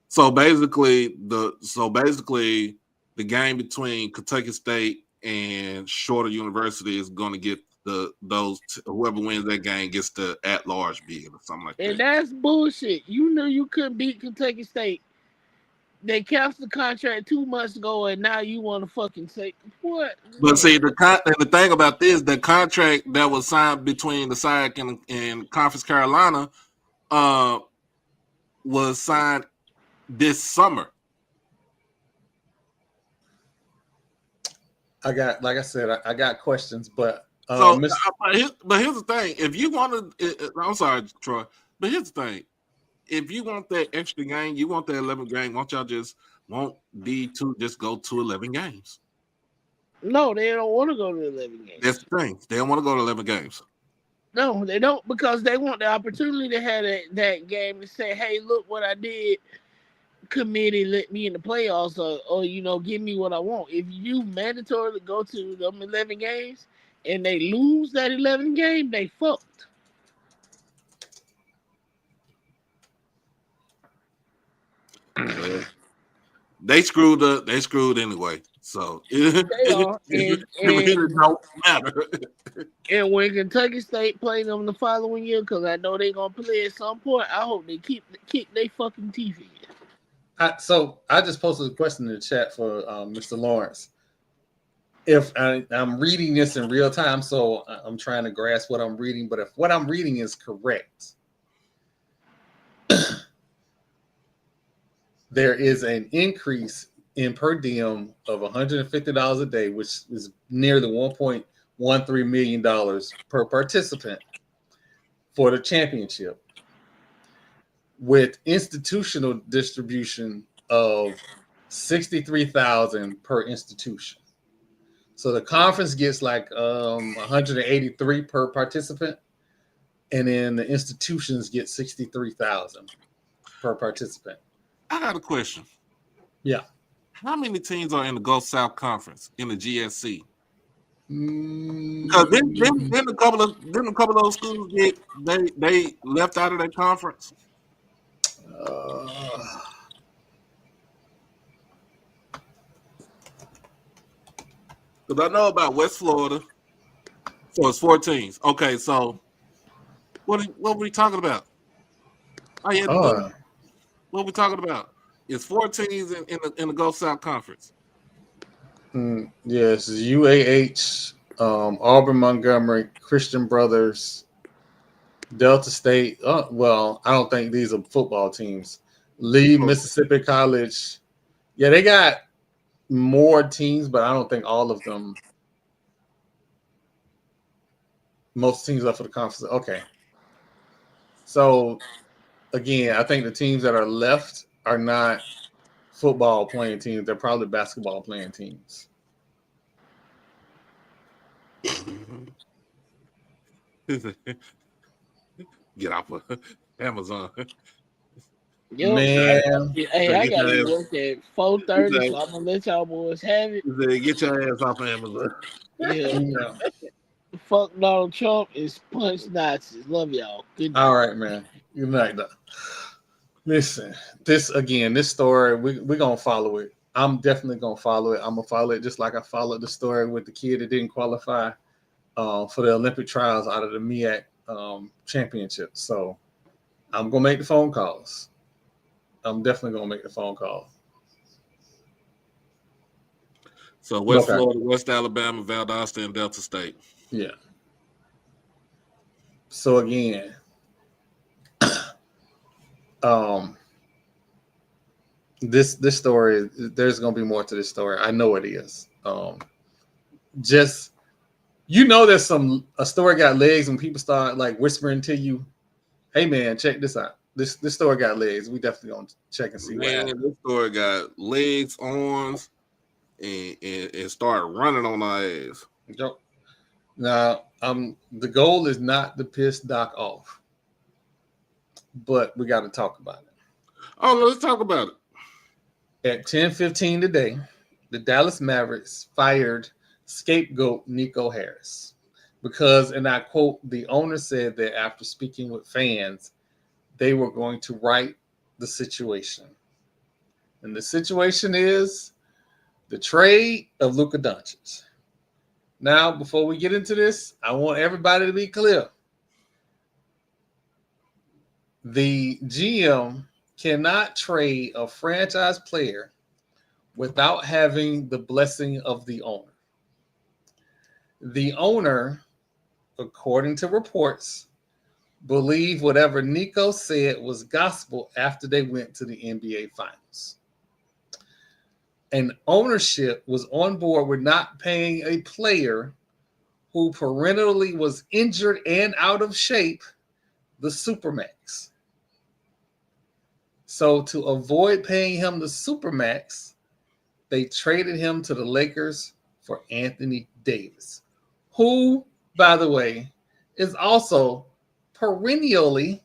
So basically, the game between Kentucky State and Shorter University is going to get whoever wins that game gets the at-large bid or something like that. And that's bullshit. You knew you couldn't beat Kentucky State. They canceled the contract 2 months ago, and now you want to fucking say what? But see, the thing about this, the contract that was signed between the SWAC and Conference Carolina was signed this summer. I got questions, but but here's the thing: if you want to, I'm sorry, Troy, but here's the thing: if you want that extra game, you want that 11 game. Won't y'all just D2 just go to 11 games? No, they don't want to go to 11 games. That's the thing; they don't want to go to 11 games. No, they don't, because they want the opportunity to have that game to say, "Hey, look what I did." Committee let me in the playoffs, or give me what I want. If you mandatorily go to them 11 games and they lose that 11 game, they fucked. They screwed anyway. So They are, it really don't matter. And when Kentucky State play them the following year, because I know they're gonna play at some point, I hope they kick their fucking teeth in. So I just posted a question in the chat for Mr. Lawrence. If I'm reading this in real time, so I'm trying to grasp what I'm reading, but if what I'm reading is correct, there is an increase in per diem of $150 a day, which is near the $1.13 million per participant for the championship, with institutional distribution of $63,000 per institution. So the conference gets like 183 per participant, and then the institutions get 63,000 per participant. I got a question. Yeah. How many teams are in the Gulf South Conference in the GSC? Because then a couple of those schools they left out of that conference. Because I know about West Florida, so it's 4 teams. Okay, so what were we talking about? What are we talking about? It's 4 teams in the Gulf South Conference. Yes, UAH, Auburn, Montgomery, Christian Brothers, Delta State. Well, I don't think these are football teams. Lee, Mississippi College. Yeah, they got more teams, but I don't think all of them. Most teams are for the conference. Okay. So, again, I think the teams that are left are not football playing teams. They're probably basketball playing teams. Get off of Amazon. Yo, man. Hey, I got to work at 4:30, so I'm gonna let y'all boys have it. Get your ass off of Amazon. Yeah. Fuck Donald Trump is punch Nazis. Love y'all. Good night. All right, man. Good night. Listen, this story, we're gonna follow it. I'm definitely gonna follow it. I'm gonna follow it just like I followed the story with the kid that didn't qualify for the Olympic trials out of the MEAC championship. So I'm gonna make the phone calls. I'm definitely gonna make the phone call. So West Florida, West Alabama, Valdosta, and Delta State. Yeah. So again, this story, there's gonna be more to this story. I know it is. Just there's a story got legs when people start like whispering to you, "Hey man, check this out. This story got legs." We definitely gonna check and see. Man, this story got legs, arms, and start running on our ass. Now, the goal is not to piss Doc off, but we got to talk about it. Oh, let's talk about it. At 10:15 today, the Dallas Mavericks fired scapegoat Nico Harris because, and I quote, the owner said that after speaking with fans, they were going to right the situation. And the situation is the trade of Luka Doncic. Now, before we get into this, I want everybody to be clear. The GM cannot trade a franchise player without having the blessing of the owner. The owner, according to reports, believed whatever Nico said was gospel after they went to the NBA Finals. And ownership was on board with not paying a player who perennially was injured and out of shape the Supermax. So to avoid paying him the Supermax, they traded him to the Lakers for Anthony Davis, who, by the way, is also perennially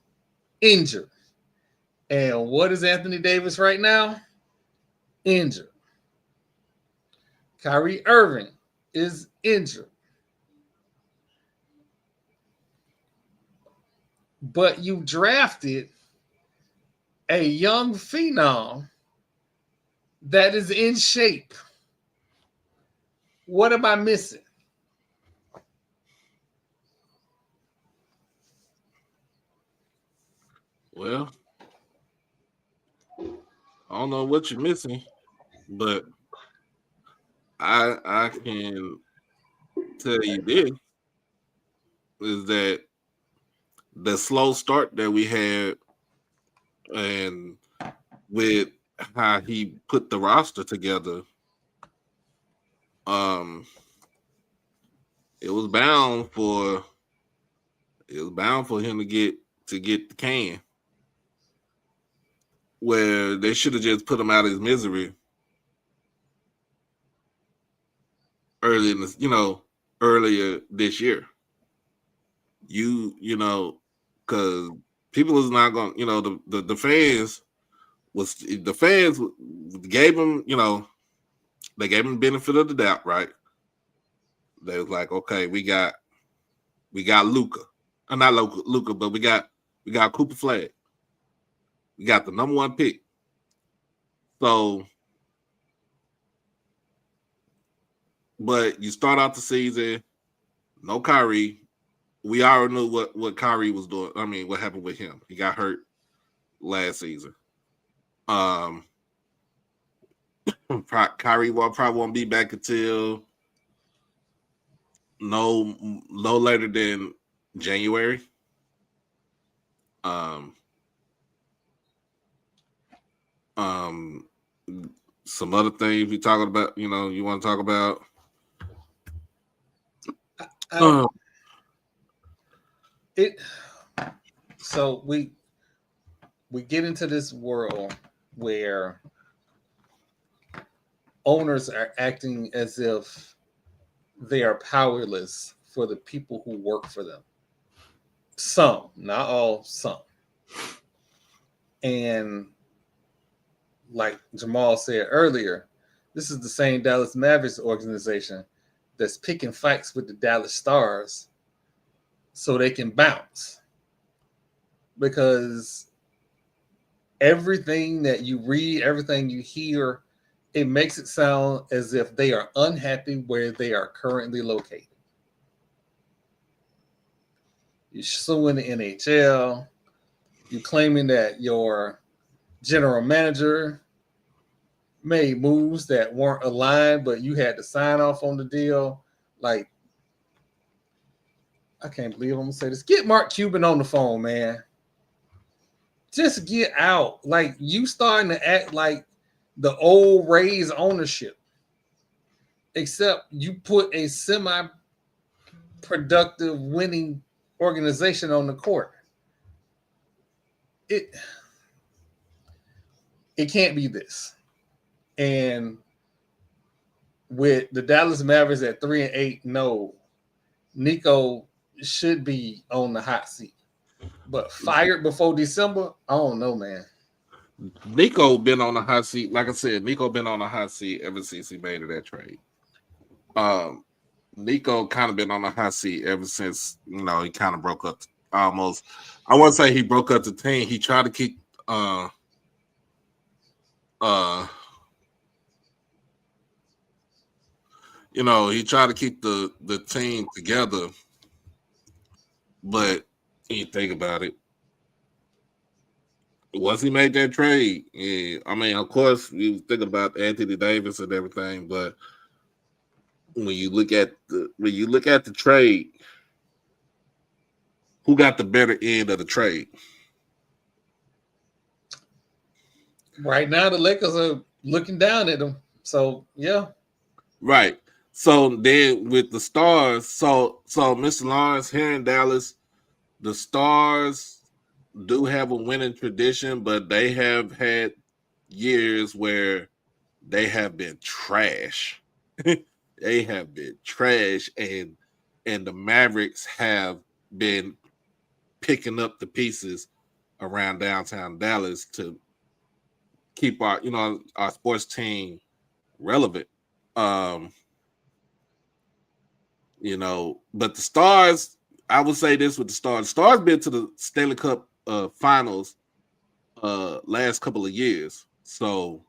injured. And what is Anthony Davis right now? Injured. Kyrie Irving is injured. But you drafted a young phenom that is in shape. What am I missing? Well, I don't know what you're missing, but I can tell you this is that the slow start that we had and with how he put the roster together, it was bound for him to get the can. Where they should have just put him out of his misery earlier this year. Because people is not going, the fans gave him, they gave him the benefit of the doubt, right? They was like, okay, we got Luka. Not Luka, but we got Cooper Flag. We got the number 1 pick. So, but you start out the season, no Kyrie. We already knew what Kyrie was doing. I mean, what happened with him. He got hurt last season. Kyrie probably won't be back until no later than January. Some other things we talking about, you want to talk about? So we get into this world where owners are acting as if they are powerless for the people who work for them. Some, not all, some. And like Jamal said earlier, this is the same Dallas Mavericks organization that's picking fights with the Dallas Stars so they can bounce. Because everything that you read, everything you hear, it makes it sound as if they are unhappy where they are currently located. You're suing the NHL. You're claiming that your general manager made moves that weren't aligned, but you had to sign off on the deal. Like, I can't believe I'm gonna say this. Get Mark Cuban on the phone, man. Just get out. Like, you starting to act like the old Rays ownership, except you put a semi-productive winning organization on the court. It can't be this. And with the Dallas Mavericks at 3-8, no, Nico should be on the hot seat. But fired before December, I don't know, man. Nico been on the hot seat. Like I said, Nico been on the hot seat ever since he made that trade. Nico kind of been on the hot seat ever since, he kind of broke up almost. I wouldn't say he broke up the team. He tried to keep he tried to keep the team together. But when you think about it, once he made that trade, I mean, of course, we was thinking about Anthony Davis and everything, but when you look at the trade, who got the better end of the trade? Right now, the Lakers are looking down at them. So, yeah. Right. So then with the Stars, so Mr. Lawrence here in Dallas, the Stars do have a winning tradition, but they have had years where they have been trash. They have been trash, and the Mavericks have been picking up the pieces around downtown Dallas to keep our sports team relevant. But the Stars, I would say this with the Stars. The Stars been to the Stanley Cup finals last couple of years. So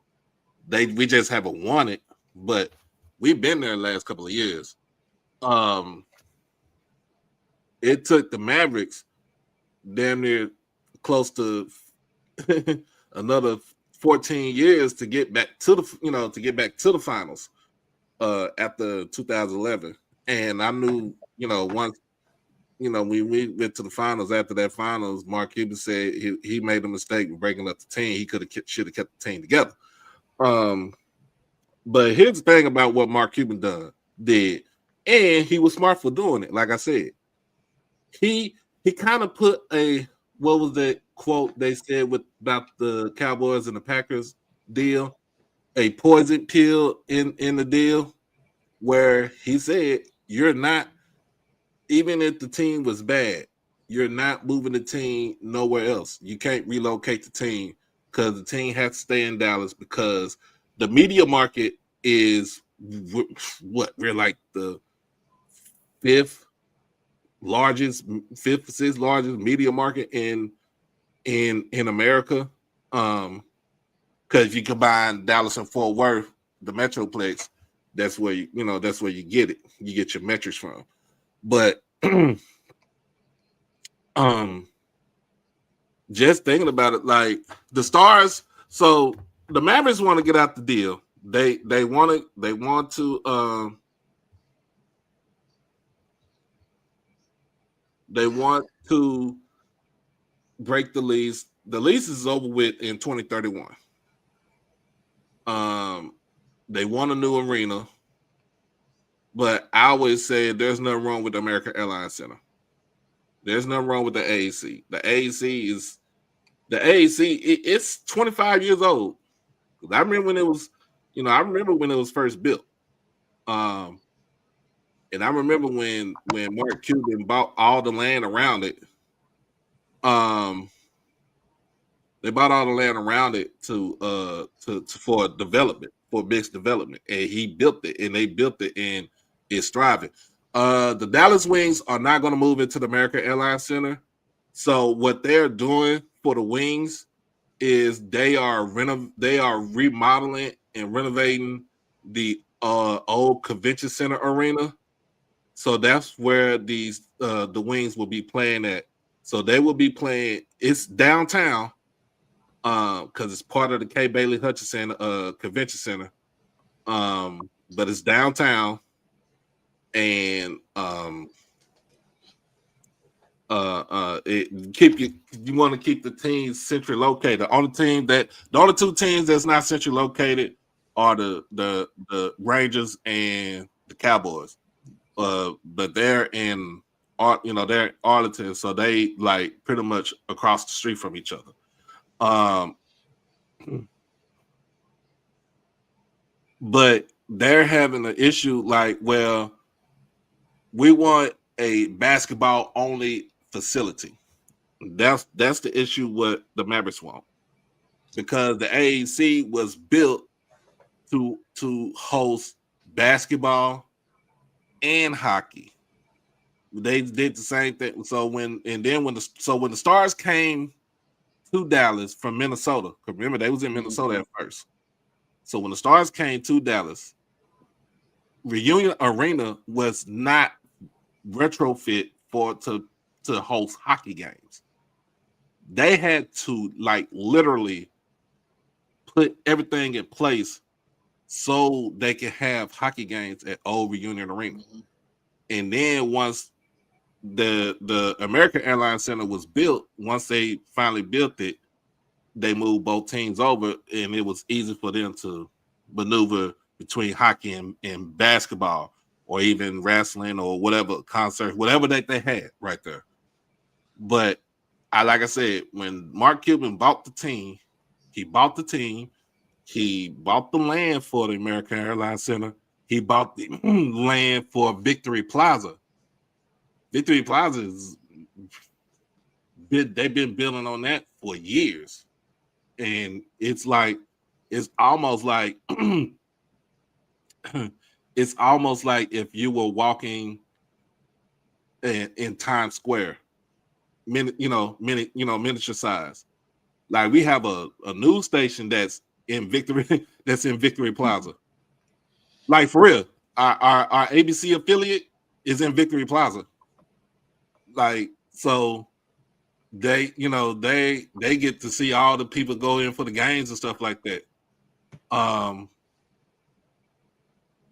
we just haven't won it. But we've been there the last couple of years. It took the Mavericks damn near close to another 14 years to get back to the finals after 2011. And I knew, once we went to the finals, after that finals, Mark Cuban said he made a mistake with breaking up the team. He should have kept the team together. But here's the thing about what Mark Cuban did, and he was smart for doing it. Like I said, he kind of put what was that quote they said about the Cowboys and the Packers deal, a poison pill in the deal, where he said, you're not, even if the team was bad, you're not moving the team nowhere else. You can't relocate the team because the team has to stay in Dallas because the media market is what? We're like the fifth, sixth largest media market in America. Because if you combine Dallas and Fort Worth, the Metroplex, that's where you get it. You get your metrics from. But just thinking about it, like the Stars, so the Mavericks want to get out the deal. They want to break the lease. The lease is over with in 2031. They want a new arena, but I always say there's nothing wrong with the American Airlines Center. There's nothing wrong with the AAC. The AAC, it's 25 years old. I remember when it was, when it was first built. And I remember when Mark Cuban bought all the land around it. They bought all the land around it for development, for mixed development, and he built it, and they built it, and it's thriving. The Dallas Wings are not going to move into the American Airlines Center. So what they're doing for the Wings is they are remodeling and renovating the old convention center arena. So that's where the Wings will be playing at. So they will be playing. It's downtown because it's part of the K. Bailey Hutchinson Convention Center. But it's downtown, and you want to keep the teams centrally located. The only two teams that's not centrally located are the Rangers and the Cowboys. But they're in Arlington, so they like pretty much across the street from each other. But they're having an issue like, well, we want a basketball only facility. That's the issue what the Mavericks want, because the AAC was built to host basketball and hockey. They did the same thing. So when the Stars came to Dallas from Minnesota, because remember they was in Minnesota at first. So when the Stars came to Dallas, Reunion Arena was not retrofit to host hockey games. They had to like literally put everything in place so they could have hockey games at old Reunion Arena. And then once the American Airlines Center was built, once they finally built it, they moved both teams over, and it was easy for them to maneuver between hockey and basketball, or even wrestling, or whatever concert, whatever that they had right there. But like I said, when Mark Cuban bought the team, he bought the land for the American Airlines Center. He bought the land for Victory Plaza. Victory Plaza they've been building on that for years. And it's almost like if you were walking in Times Square, miniature size. Like we have a news station that's in Victory Plaza. Like for real, our ABC affiliate is in Victory Plaza. Like so, they get to see all the people go in for the games and stuff like that.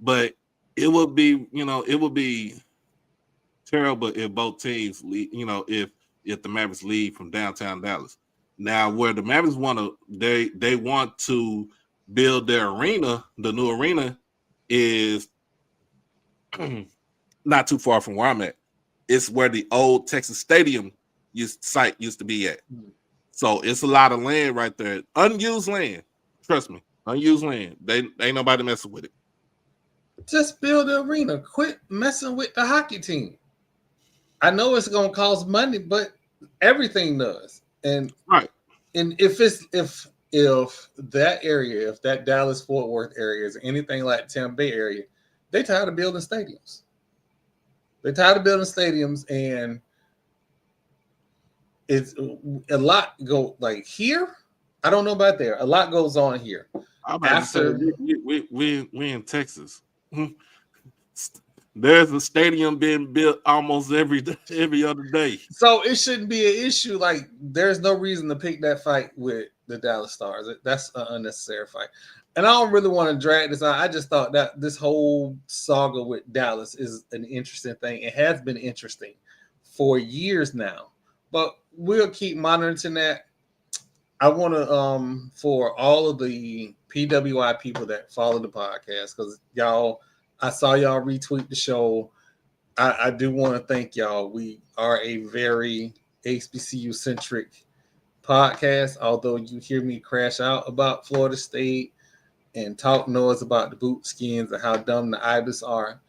But it would be terrible if both teams leave, if the Mavericks leave from downtown Dallas. Now, where the Mavericks they want to build their arena, the new arena is not too far from where I'm at. It's where the old Texas Stadium site used to be at. So it's a lot of land right there. Unused land. Trust me. Unused land. They ain't nobody messing with it. Just build the arena. Quit messing with the hockey team. I know it's gonna cost money, but everything does. And right. And if that area, if that Dallas Fort Worth area is anything like Tampa Bay area, they tired of building stadiums. They're tired of building stadiums, and it's a lot go like here. I don't know about there. A lot goes on here. After we in Texas. There's a stadium being built almost every other day. So it shouldn't be an issue. Like there's no reason to pick that fight with the Dallas Stars. That's an unnecessary fight. And I don't really want to drag this out. I just thought that this whole saga with Dallas is an interesting thing. It has been interesting for years now. But we'll keep monitoring that. I want to for all of the PWI people that follow the podcast, because I saw y'all retweet the show. I do want to thank y'all. We are a very HBCU centric podcast. Although you hear me crash out about Florida State and talk noise about the boot skins and how dumb the Ibis are,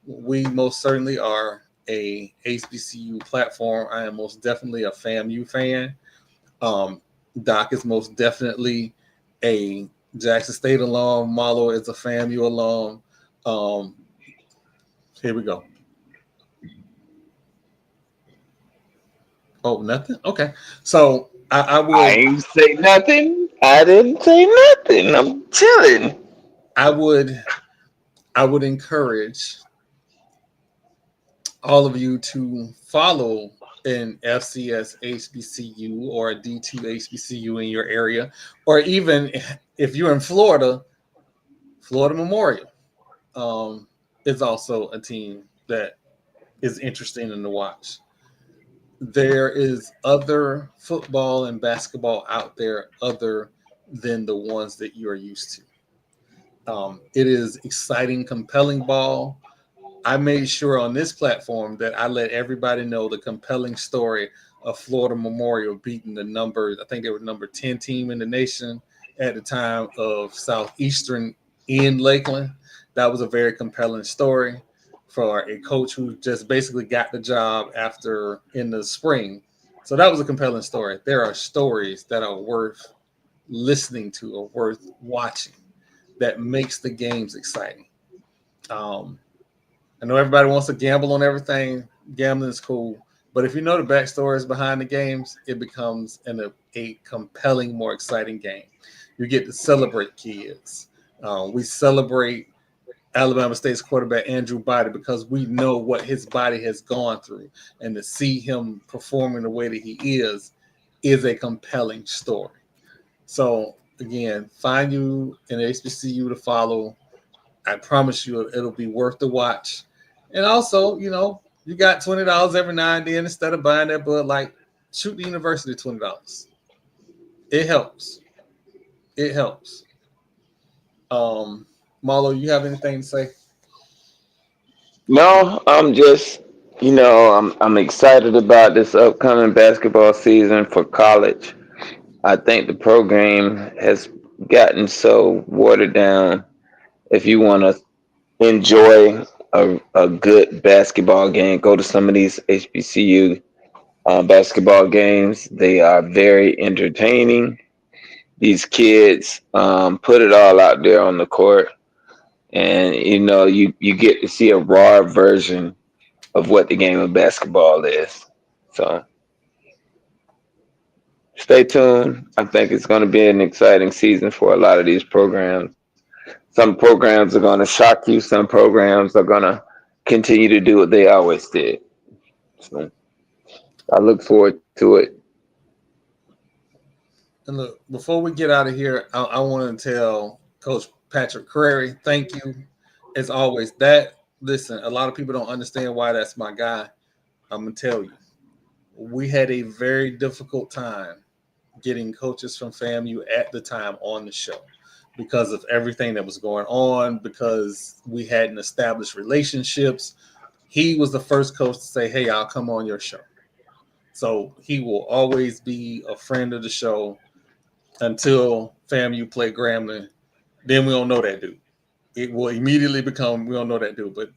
we most certainly are a HBCU platform. I am most definitely a FAMU fan. Doc is most definitely a Jackson State alum. Marlo is a FAMU alum. Here we go. Oh, nothing? Okay. So I will. I ain't say nothing. I didn't say nothing. I'm chilling. I would encourage all of you to follow an FCS HBCU or a D2 HBCU in your area, or even if you're in Florida, Florida Memorial is also a team that is interesting to watch. There is other football and basketball out there other than the ones that you are used to. It is exciting, compelling ball. I made sure on this platform that I let everybody know the compelling story of Florida Memorial beating I think they were number 10 team in the nation at the time of Southeastern in Lakeland. That was a very compelling story for a coach who just basically got the job in the spring. So that was a compelling story. There are stories that are worth listening to or worth watching that makes the games exciting. I know everybody wants to gamble on everything. Gambling is cool. But if you know the backstories behind the games, it becomes a compelling, more exciting game. You get to celebrate kids. We celebrate Alabama State's quarterback, Andrew Body, because we know what his body has gone through. And to see him performing the way that he is a compelling story. So, again, find you an HBCU to follow. I promise you it'll be worth the watch. And also, you got $20 every now and then instead of buying that Bud Light, shoot the university $20. It helps. It helps. Marlo, you have anything to say? No, I'm just, I'm excited about this upcoming basketball season for college. I think the program has gotten so watered down. If you want to enjoy a good basketball game, go to some of these HBCU basketball games. They are very entertaining. These kids put it all out there on the court. And, you get to see a raw version of what the game of basketball is. So stay tuned. I think it's going to be an exciting season for a lot of these programs. Some programs are going to shock you. Some programs are going to continue to do what they always did. So I look forward to it. And look, before we get out of here, I want to tell Coach Patrick Crarey, thank you as always. Listen, a lot of people don't understand why that's my guy. I'm going to tell you, we had a very difficult time getting coaches from FAMU at the time on the show because of everything that was going on, because we hadn't established relationships. He was the first coach to say, hey, I'll come on your show. So he will always be a friend of the show until FAMU play Grambling. Then we don't know that dude. It will immediately become, we don't know that dude, but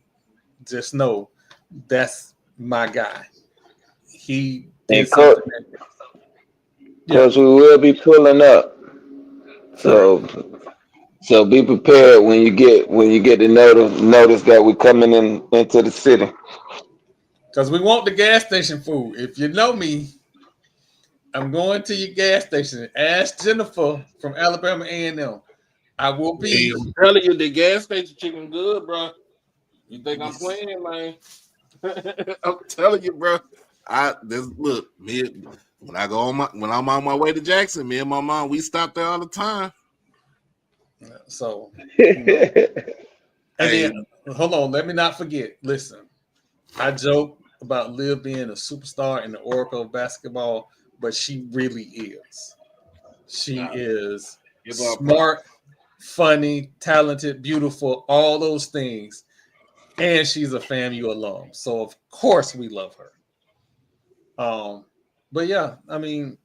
just know that's my guy. He did something. Because we will be pulling up. So be prepared when you get the notice that we're coming into the city. Because we want the gas station food. If you know me, I'm going to your gas station. Ask Jennifer from Alabama A&M. I will be. I'm telling you, the gas station chicken good, bro. You think I'm playing, man? I'm telling you, bro. Look, when I'm on my way to Jackson, me and my mom, we stop there all the time. So, and then hold on, let me not forget. Listen, I joke about Liv being a superstar in the Oracle of basketball, but she really is. She is smart, funny, talented, beautiful, all those things. And she's a FAMU alum. So of course we love her. But yeah, I mean,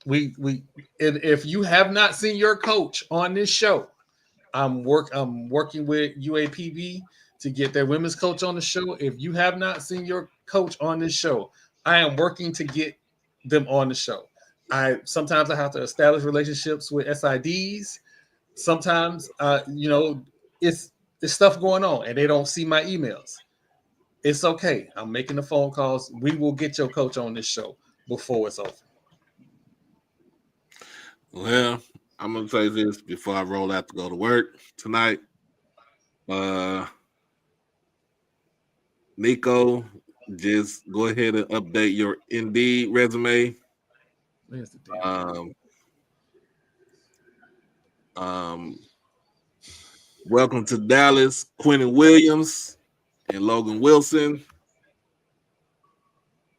if you have not seen your coach on this show, I'm working with UAPB to get their women's coach on the show. If you have not seen your coach on this show, I am working to get them on the show. Sometimes I have to establish relationships with SIDs. Sometimes it's stuff going on and they don't see my emails. It's okay. I'm making the phone calls. We will get your coach on this show before it's over. Well, I'm going to say this before I roll out to go to work tonight. Nico, just go ahead and update your Indeed resume. Welcome to Dallas, Quentin Williams and Logan Wilson.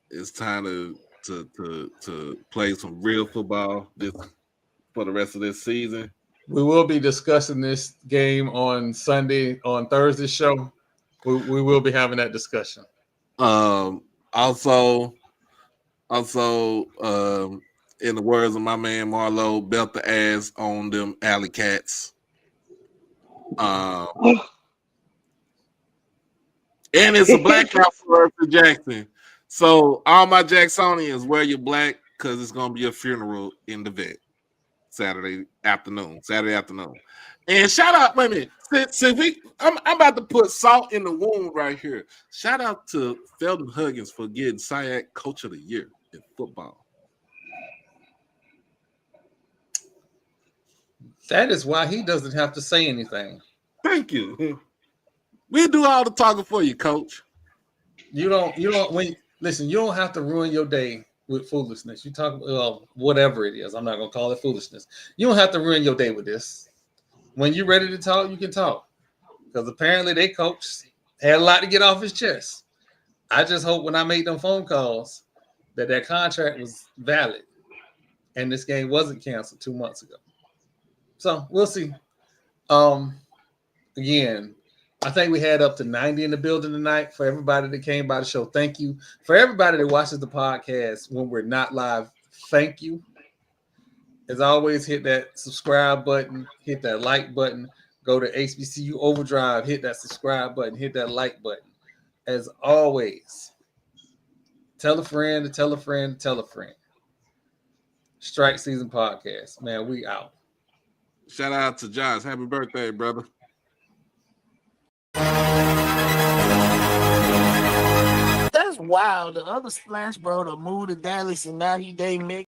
It's time to play some real football for the rest of this season. We will be discussing this game on Thursday's show. We will be having that discussion. Also, in the words of my man Marlo, belt the ass on them alley cats. And it's a blackout for us in Jackson. So all my Jacksonians, wear your black because it's gonna be a funeral in the vet Saturday afternoon. And shout out, wait a minute. I'm about to put salt in the wound right here. Shout out to Felton Huggins for getting SWAC Coach of the Year in football. That is why he doesn't have to say anything. Thank you. We'll do all the talking for you, Coach. You don't have to ruin your day with foolishness. You talk whatever it is. I'm not gonna call it foolishness. You don't have to ruin your day with this. When you're ready to talk, you can talk. Because apparently they coach had a lot to get off his chest. I just hope when I make them phone calls that contract was valid and this game wasn't canceled 2 months ago. So we'll see. Again, I think we had up to 90 in the building tonight. For everybody that came by the show, thank you. For everybody that watches the podcast when we're not live, thank you. As always, hit that subscribe button, hit that like button, go to HBCU Overdrive, hit that subscribe button, hit that like button. As always, tell a friend to tell a friend to tell a friend. Strike Season Podcast. Man, we out. Shout out to Josh. Happy birthday, brother. That's wild. The other Splash bro to move to Dallas and now he dating Mick.